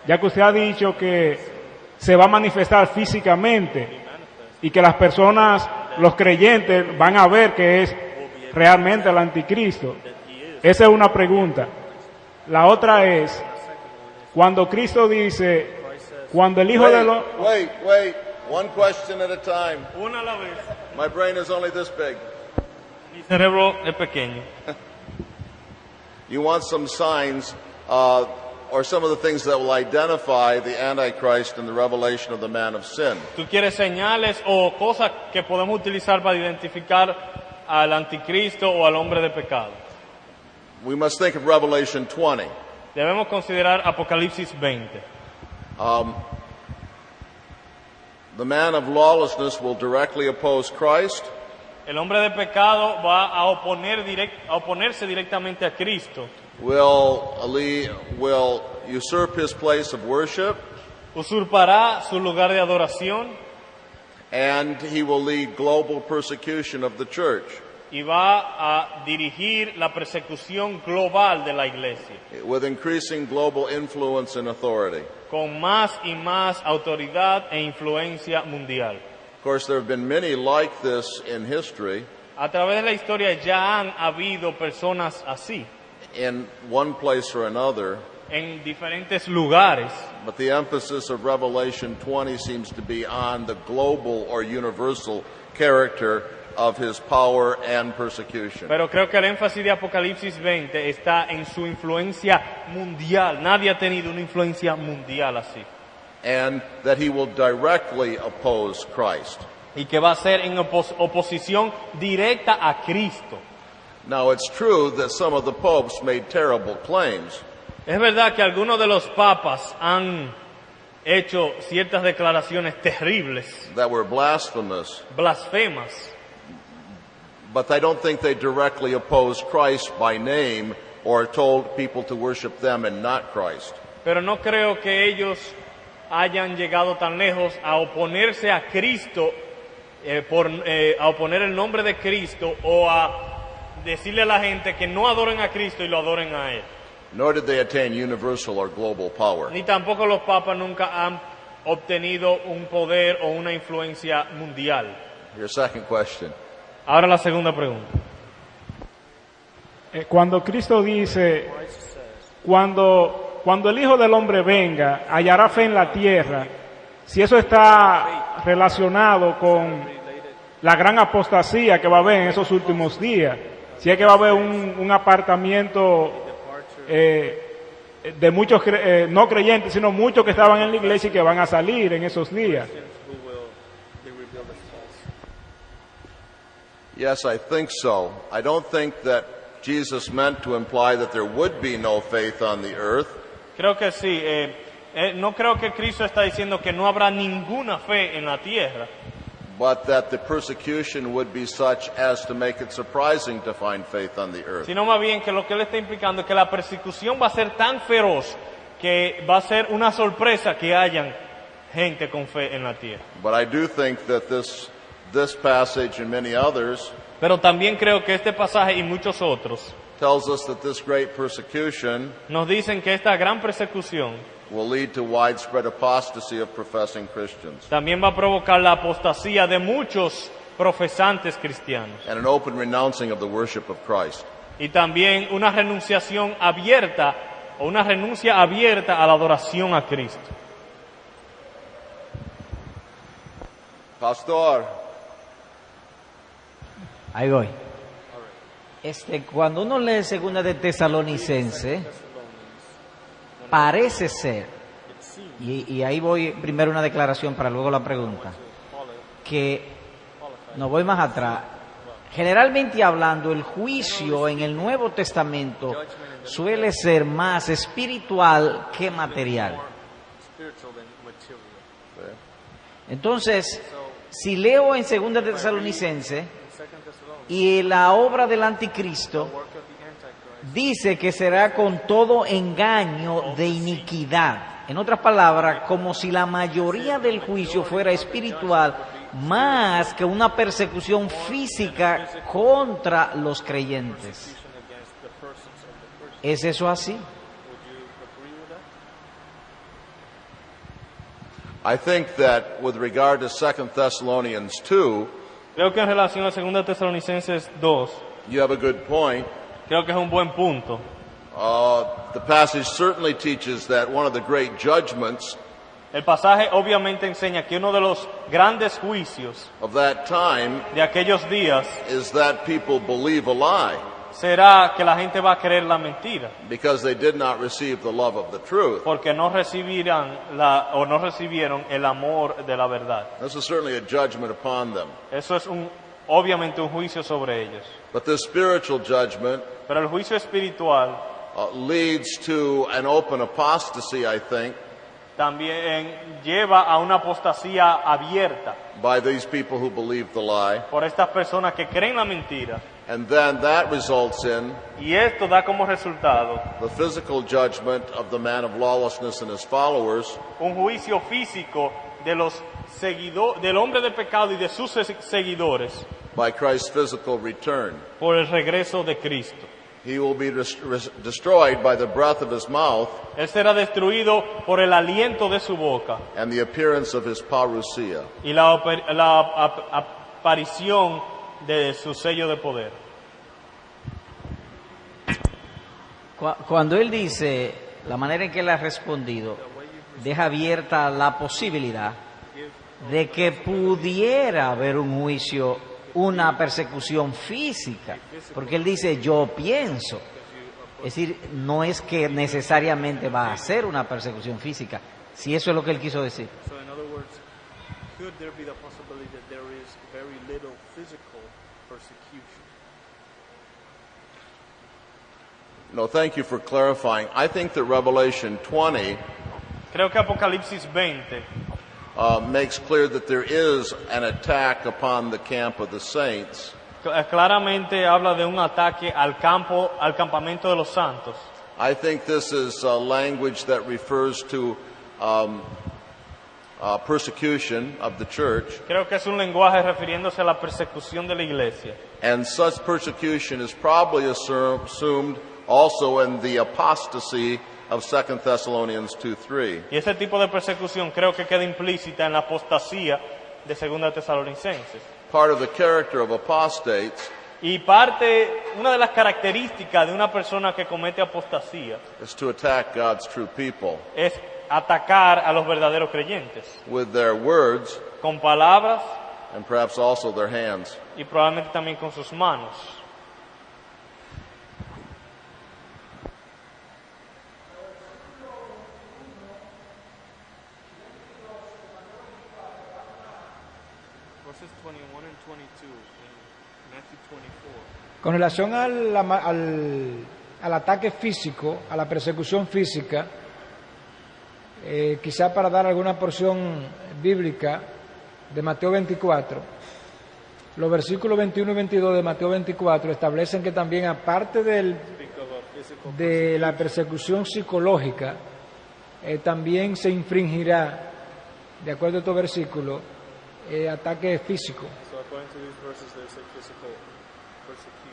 Ya que usted ha dicho que se va a manifestar físicamente y que las personas, los creyentes, van a ver que es realmente el anticristo. Esa es una pregunta. La otra es, cuando Cristo dice, cuando el Hijo de los... Wait. One question at a time. Una a la vez. My brain is only this big. Mi cerebro es pequeño. You want some signs or some of the things that will identify the Antichrist and the revelation of the man of sin. ¿Tú quieres señales o cosas que podemos utilizar para identificar al anticristo o al hombre de pecado? We must think of Revelation 20. Debemos considerar Apocalipsis 20. The man of lawlessness will directly oppose Christ. El hombre de pecado va a oponerse directamente a Cristo. Will usurp his place of worship, Usurpará su lugar de adoración and he will lead global persecution of the church. y va a dirigir la persecución global de la iglesia, with increasing global influence and authority. con más y más autoridad e influencia mundial. Of course, there have been many like this in history. A través de la historia ya han habido personas así, In one place or another, en diferentes lugares, but the emphasis of Revelation 20 seems to be on the global or universal character of his power and persecution. pero creo que el énfasis de Apocalipsis 20 está en su influencia mundial. Nadie ha tenido una influencia mundial así. And that he will directly oppose Christ. Y que va a ser en oposición directa a Cristo. Now, it's true that some of the popes made terrible claims. Es verdad que algunos de los papas han hecho ciertas declaraciones terribles, That were blasphemous, blasfemas, but I don't think they directly opposed Christ by name or told people to worship them and not Christ. pero no creo que ellos hayan llegado tan lejos a oponerse a Cristo, a oponer el nombre de Cristo o a decirle a la gente que no adoren a Cristo y lo adoren a Él. Nor did they attain universal or global power. Ni tampoco los papas nunca han obtenido un poder o una influencia mundial. Your second question. Ahora la segunda pregunta. Cuando Cristo dice, cuando el Hijo del Hombre venga, hallará fe en la tierra, si eso está relacionado con la gran apostasía que va a haber en esos últimos días, si es que va a haber un apartamiento de muchos no creyentes, sino muchos que estaban en la iglesia y que van a salir en esos días. Yes, I think so. I don't think that Jesus meant to imply that there would be no faith on the earth. Creo que sí. No creo que Cristo está diciendo que no habrá ninguna fe en la tierra, But that the persecution would be such as to make it surprising to find faith on the earth. sino más bien que lo que él está implicando es que la persecución va a ser tan feroz que va a ser una sorpresa que hayan gente con fe en la tierra. But I do think that this passage and many others Pero también creo que este pasaje y muchos otros tells us that this great persecution nos dicen que esta gran persecución will lead to widespread apostasy of professing Christians también va a provocar la apostasía de muchos profesantes cristianos and an open renouncing of the worship of Christ. y también una renunciación abierta o una renuncia abierta a la adoración a Cristo. Pastor, Ahí voy. Cuando uno lee Segunda de Tesalonicense, parece ser, y ahí voy primero una declaración para luego la pregunta, que no voy más atrás. Generalmente hablando, el juicio en el Nuevo Testamento suele ser más espiritual que material. Entonces, si leo en Segunda de Tesalonicense y la obra del anticristo dice que será con todo engaño de iniquidad. En otras palabras, como si la mayoría del juicio fuera espiritual más que una persecución física contra los creyentes. ¿Es eso así? I think that with regard to 2 Thessalonians 2, Creo que en relación a 2 Tesalonicenses 2, you have a good point. creo que es un buen punto. The passage certainly teaches that one of the great judgments El pasaje obviamente enseña que uno de los grandes juicios of that time de aquellos días is that people believe a lie será que la gente va a creer la mentira, because they did not receive the love of the truth. porque no recibieron el amor de la verdad. This is certainly a judgment upon them. Eso es obviamente un juicio sobre ellos. But this spiritual judgment Pero el juicio espiritual leads to an open apostasy, I think, también lleva a una apostasía abierta by these people who believe the lie. por estas personas que creen la mentira, And then that results in y esto da como resultado the physical judgment of the man of lawlessness and his followers, un juicio físico del hombre de pecado y de sus seguidores by Christ's physical return. por el regreso de Cristo. He will be destroyed by the breath of his mouth Él será destruido por el aliento de su boca and the appearance of his parousia. y la aparición de su sello de poder. Cuando él dice, la manera en que él ha respondido, deja abierta la posibilidad de que pudiera haber un juicio, una persecución física, porque él dice yo pienso, es decir, no es que necesariamente va a ser una persecución física, si eso es lo que él quiso decir. So in other words, could there be the possibility that there is very little physical persecution? No, thank you for clarifying. I think that Revelation 20 Creo que Apocalipsis 20 makes clear that there is an attack upon the camp of the saints. claramente habla de un ataque al campamento de los santos. I think this is language that refers to persecution of the church, Creo que es un lenguaje refiriéndose a la persecución de la iglesia. and such persecution is probably assumed also in the apostasy of 2 Thessalonians 2:3. Y ese tipo de persecución creo que queda implícita en la apostasía de 2 Tesalonicenses. Part of the character of apostates Y una de las características de una persona que comete apostasía is to attack God's true people es atacar a los verdaderos creyentes with their words con palabras and perhaps also their hands. y probablemente también con sus manos. Verses 21 and 22 in Matthew 24. Con relación al ataque físico, a la persecución física, quizá para dar alguna porción bíblica de Mateo 24, los versículos 21 y 22 de Mateo 24 establecen que también aparte de la persecución psicológica, también se infringirá, de acuerdo a estos versículos, ataque físico. So according to these verses, there's a physical persecution.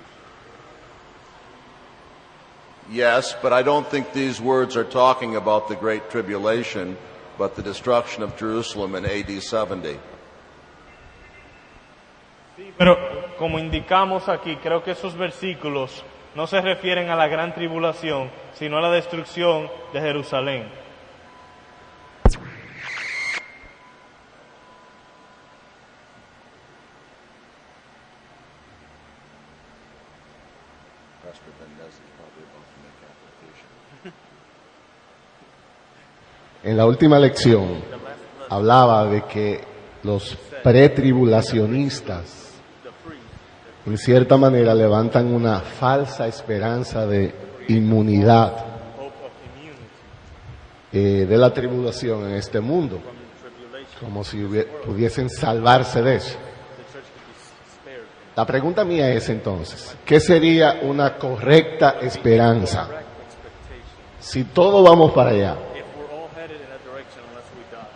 Yes, but I don't think these words are talking about the Great Tribulation, but the destruction of Jerusalem in AD 70. Pero como indicamos aquí, creo que esos versículos no se refieren a la gran tribulación, sino a la destrucción de Jerusalén. Pastor Mendez is probably about to make application. En la última lección hablaba de que los pretribulacionistas en cierta manera levantan una falsa esperanza de inmunidad de la tribulación en este mundo, como si pudiesen salvarse de eso. La pregunta mía es entonces, ¿qué sería una correcta esperanza? Si todos vamos para allá, If we're all headed in that direction unless we die,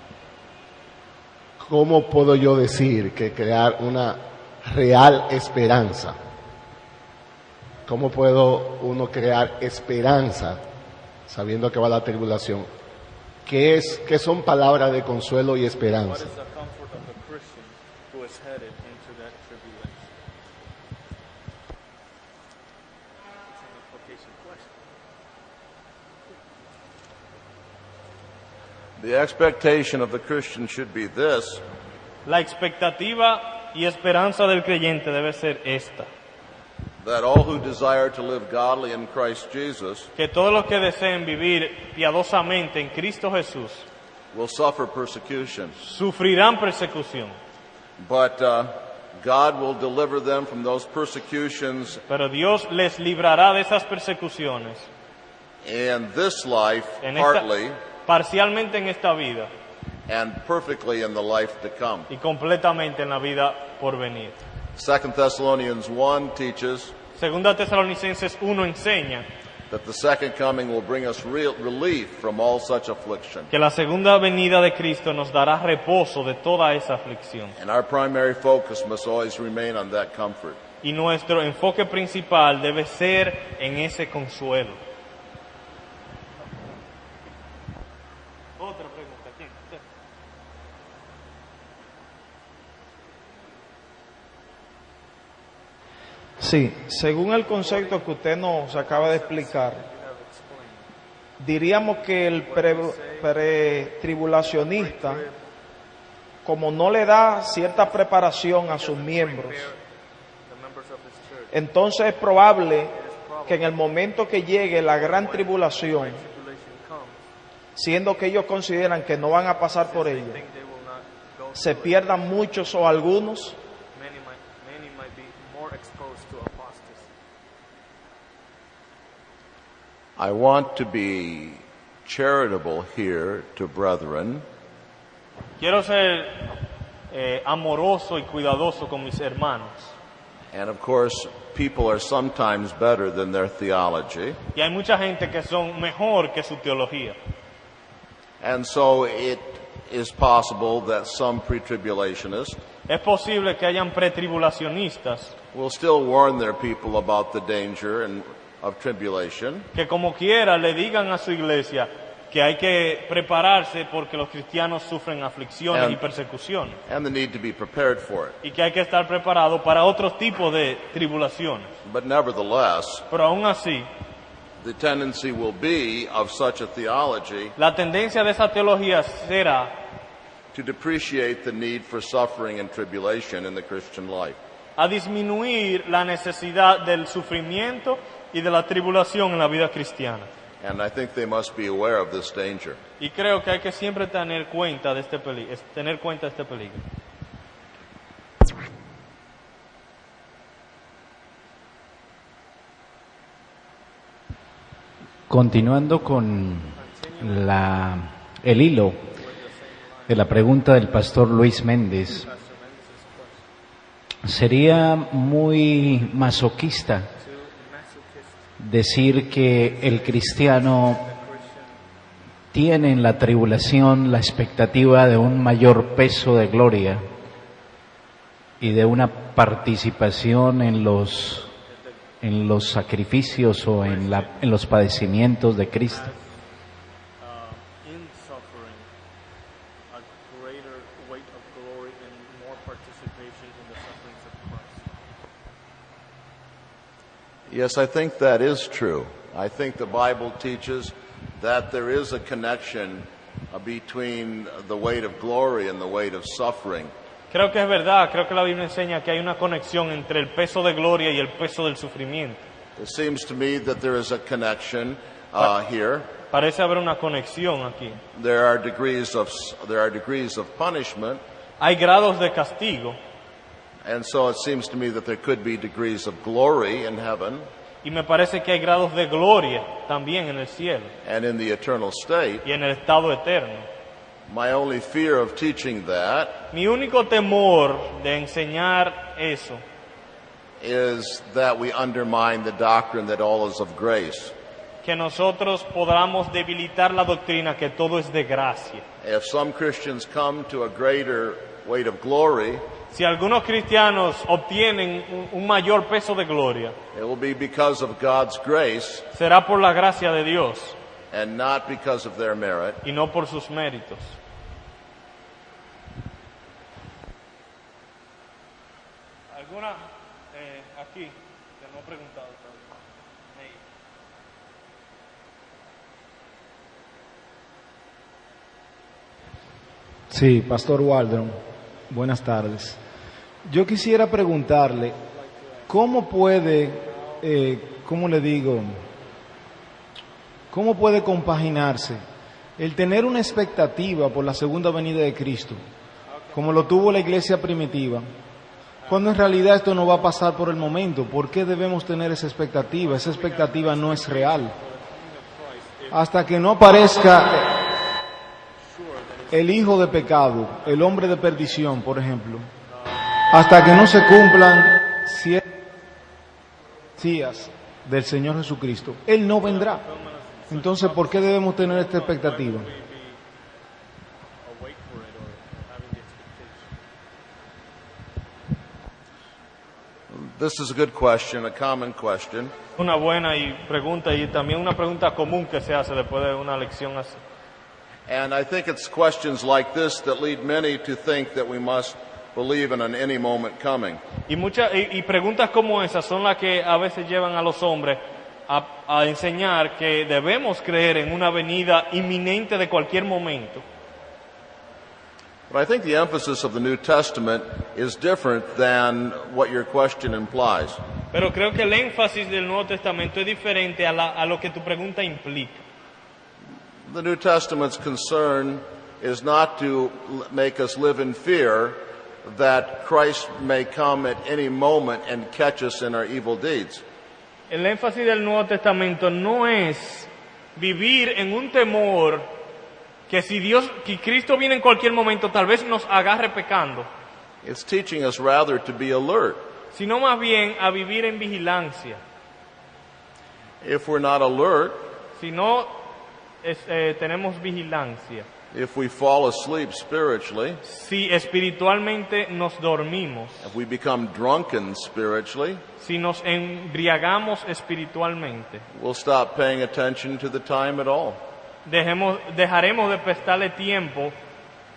¿cómo puedo yo decir que crear una real esperanza? ¿Cómo puedo uno crear esperanza sabiendo que va la tribulación? ¿Qué son palabras de consuelo y what esperanza? is the comfort of the Christian who is headed into that tribulation? It's an application question. The expectation of the Christian should be this: La expectativa y esperanza del creyente debe ser esta: that all who desire to live godly in Christ Jesus que todos los que deseen vivir piadosamente en Cristo Jesús will suffer persecution, sufrirán persecución, but God will deliver them from those persecutions pero Dios les librará de esas persecuciones in this life, partly, parcialmente en esta vida and perfectly in the life to come. y completamente en la vida por venir. 2 Thessalonians 1 teaches Segunda Tesalonicenses 1 enseña that the second coming will bring us real relief from all such affliction. Que la segunda venida de Cristo nos dará reposo de toda esa aflicción. And our primary focus must always remain on that comfort. Y nuestro enfoque principal debe ser en ese consuelo. Otra pregunta, ¿quién? ¿Usted? Sí, según el concepto que usted nos acaba de explicar, diríamos que el pretribulacionista, como no le da cierta preparación a sus miembros, entonces es probable que en el momento que llegue la gran tribulación, siendo que ellos consideran que no van a pasar por ella, se pierdan muchos o algunos. Many might be more exposed to apostasy. I want to be charitable here to brethren, Quiero ser amoroso y cuidadoso con mis hermanos. and of course, people are sometimes better than their theology, Y hay mucha gente que son mejor que su teología. and so it is possible that some pre-tribulationists Es posible que hayan pretribulacionistas will still warn their people about the danger of tribulation, que como quiera le digan a su iglesia que hay que prepararse porque los cristianos sufren aflicciones y persecuciones and the need to be prepared for it. y que hay que estar preparado para otros tipos de tribulaciones. But nevertheless, Pero aún así, the tendency will be of such a theology la tendencia de esa teología será to depreciate the need for suffering and tribulation in the Christian life. a disminuir la necesidad del sufrimiento y de la tribulación en la vida cristiana. And I think they must be aware of this danger. Y creo que hay que siempre tener cuenta de este peligro. Continuando con el hilo de la pregunta del pastor Luis Méndez, sería muy masoquista decir que el cristiano tiene en la tribulación la expectativa de un mayor peso de gloria y de una participación en los sacrificios o en los padecimientos de Cristo. In suffering, a greater weight of glory and more participation in the sufferings of Christ. Yes, I think that is true. I think the Bible teaches that there is a connection between the weight of glory and the weight of suffering. Creo que es verdad, creo que la Biblia enseña que hay una conexión entre el peso de gloria y el peso del sufrimiento. It seems to me that there is a connection here. Parece haber una conexión aquí. There are degrees of punishment, Hay grados de castigo and so it seems to me that there could be degrees of glory in heaven y me parece que hay grados de gloria también en el cielo and in the eternal state. y en el estado eterno. My only fear of teaching that Mi único temor de enseñar eso is that we undermine the doctrine that all is of grace. que nosotros podamos debilitar la doctrina que todo es de gracia. If some Christians come to a greater weight of glory, Si algunos cristianos obtienen un mayor peso de gloria, it will be because of God's grace será por la gracia de Dios and not because of their merit. y no por sus méritos. ¿Alguna aquí que no he preguntado todavía? Sí, Pastor Waldron, buenas tardes. Yo quisiera preguntarle, ¿cómo puede, cómo le digo, cómo puede compaginarse el tener una expectativa por la segunda venida de Cristo, como lo tuvo la iglesia primitiva, cuando en realidad esto no va a pasar por el momento? ¿Por qué debemos tener esa expectativa? Esa expectativa no es real. Hasta que no aparezca el hijo de pecado, el hombre de perdición, por ejemplo, hasta que no se cumplan 7 días del Señor Jesucristo, Él no vendrá. Entonces, ¿por qué debemos tener esta expectativa? Awake for it or having the expectation? This is a good question, a common question. Una buena pregunta y también una pregunta común que se hace después de una lección así. And I think it's questions like this that lead many to think that we must believe in an any moment coming. Y preguntas como esas son las que a veces llevan a los hombres a enseñar que debemos creer en una venida inminente de cualquier momento. But I think the emphasis of the New Testament is different than what your question implies. Pero creo que el énfasis del Nuevo Testamento es diferente a lo que tu pregunta implica. The New Testament's concern is not to make us live in fear that Christ may come at any moment and catch us in our evil deeds. El énfasis del Nuevo Testamento no es vivir en un temor que que Cristo viene en cualquier momento, tal vez nos agarre pecando. It's teaching us rather to be alert. Sino más bien a vivir en vigilancia. If we're not alert, si no tenemos vigilancia, if we fall asleep spiritually, si espiritualmente nos dormimos, if we become drunken spiritually, si nos embriagamos espiritualmente, we'll stop paying attention to the time at all. Dejaremos de prestarle tiempo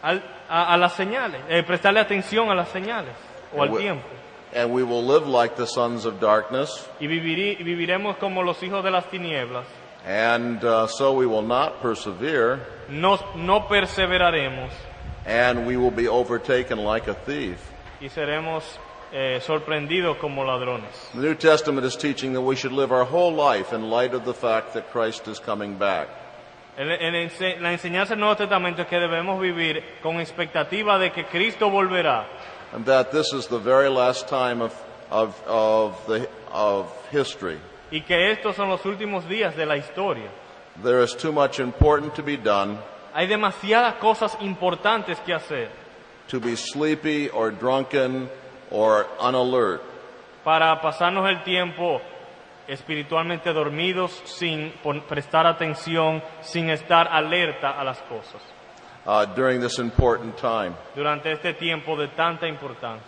a las señales, prestarle atención a las señales o al tiempo. And we will live like the sons of darkness. Y viviremos como los hijos de las tinieblas. And so we will not persevere. No perseveraremos. And we will be overtaken like a thief. Y seremos sorprendidos como ladrones. The New Testament is teaching that we should live our whole life in light of the fact that Christ is coming back. La enseñanza del Nuevo Testamento es que debemos vivir con expectativa de que Cristo volverá. And that this is the very last time of history. Y que estos son los últimos días de la historia. There is too much important to be done. Hay demasiadas cosas importantes que hacer. To be sleepy or drunken or unalert. Para pasarnos el tiempo espiritualmente dormidos, sin prestar atención, sin estar alerta a las cosas. During this important time. Durante este tiempo de tanta importancia.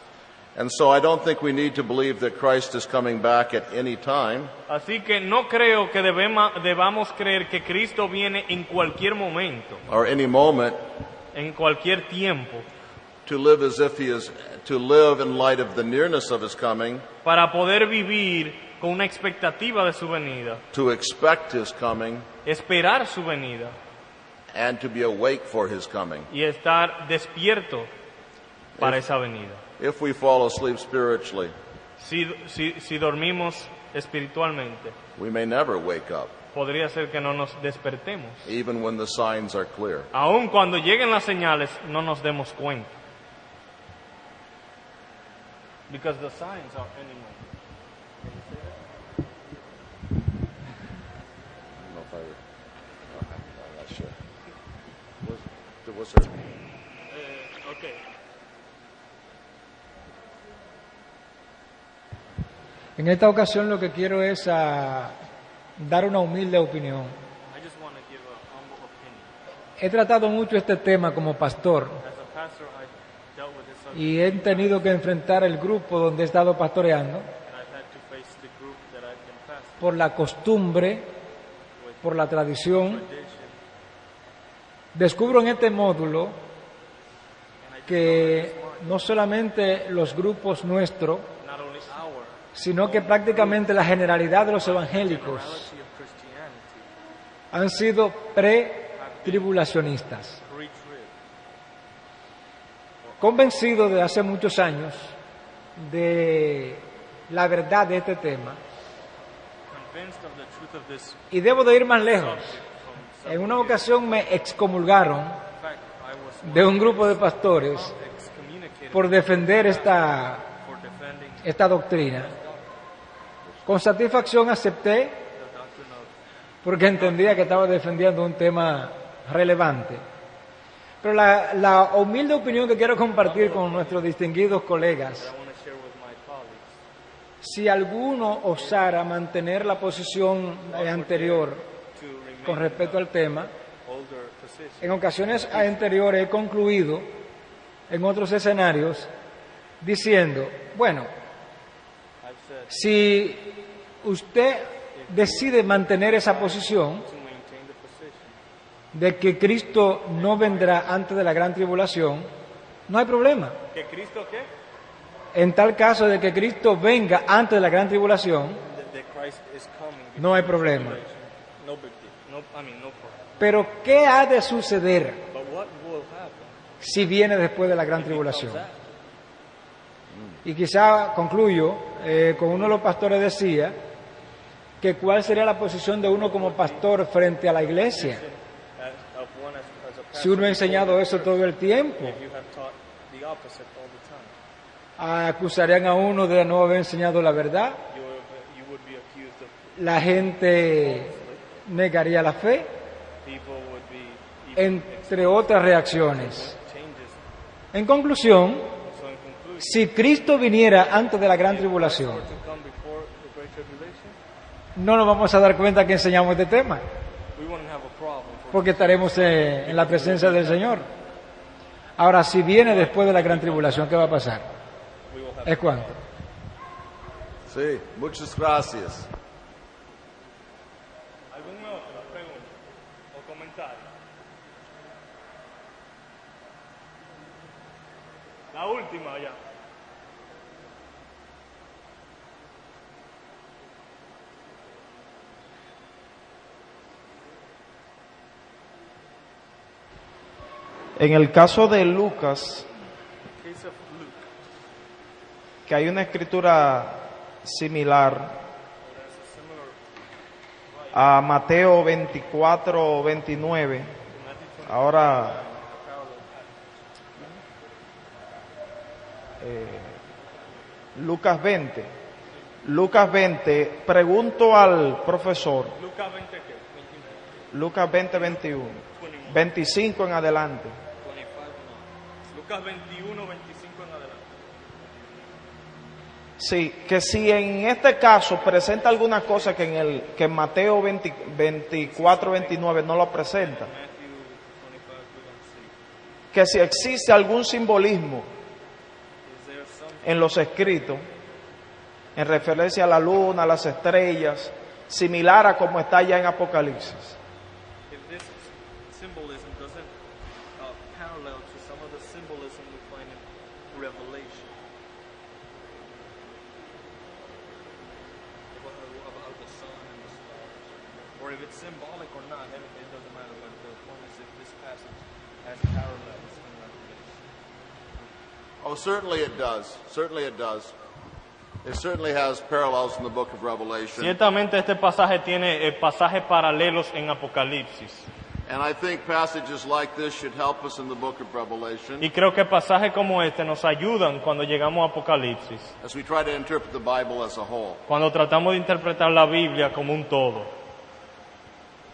And so I don't think we need to believe that Christ is coming back at any time. Así que no creo que debamos creer que Cristo viene en cualquier momento. Or any moment. En cualquier tiempo. To live as if to live in light of the nearness of his coming. Para poder vivir con una expectativa de su venida. To expect his coming. Esperar su venida. And to be awake for his coming. Y estar despierto para esa venida. If we fall asleep spiritually, si dormimos espiritualmente, we may never wake up. Podría ser que no nos despertemos. Even when the signs are clear. Aun cuando lleguen las señales, no nos demos cuenta. Because the signs are anyway. Okay. En esta ocasión lo que quiero es dar una humilde opinión. He tratado mucho este tema como pastor y he tenido que enfrentar el grupo donde he estado pastoreando por la costumbre, por la tradición. Descubro en este módulo que no solamente los grupos nuestros, sino que prácticamente la generalidad de los evangélicos han sido pre-tribulacionistas. Convencido de hace muchos años de la verdad de este tema, y debo de ir más lejos. En una ocasión me excomulgaron de un grupo de pastores por defender esta doctrina. Con satisfacción acepté, porque entendía que estaba defendiendo un tema relevante. Pero la humilde opinión que quiero compartir con nuestros distinguidos colegas si alguno osara mantener la posición anterior con respecto al tema, en ocasiones anteriores he concluido en otros escenarios diciendo, bueno, si usted decide mantener esa posición de que Cristo no vendrá antes de la gran tribulación, no hay problema. ¿Que Cristo qué? En tal caso de que Cristo venga antes de la gran tribulación, no hay problema. Pero ¿qué ha de suceder si viene después de la gran tribulación? Y quizá concluyo, con uno de los pastores decía que cuál sería la posición de uno como pastor frente a la iglesia. Si uno ha enseñado eso todo el tiempo, acusarían a uno de no haber enseñado la verdad. La gente negaría la fe, entre otras reacciones. En conclusión, si Cristo viniera antes de la gran tribulación, no nos vamos a dar cuenta que enseñamos este tema, porque estaremos en la presencia del Señor. Ahora, si viene después de la gran tribulación, ¿qué va a pasar? ¿Es cuánto? Sí, muchas gracias. ¿Alguna otra pregunta o comentario? La última ya. En el caso de Lucas, que hay una escritura similar a Mateo 24, 29, ahora Lucas 20. Lucas 20, pregunto al profesor. ¿Lucas 20 qué? Lucas 20, 21. 25 en adelante. Lucas 21, 25 en adelante. Sí, que si en este caso presenta alguna cosa que en Mateo 24, 29 no lo presenta, que si existe algún simbolismo en los escritos en referencia a la luna, a las estrellas, similar a como está ya en Apocalipsis. Oh, certainly it does. Certainly it does. It certainly has parallels in the book of Revelation. Ciertamente este pasaje tiene pasajes paralelos en Apocalipsis. And I think passages like this should help us in the book of Revelation. Y creo que pasajes como este nos ayudan cuando llegamos a Apocalipsis. As we try to interpret the Bible as a whole. Cuando tratamos de interpretar la Biblia como un todo.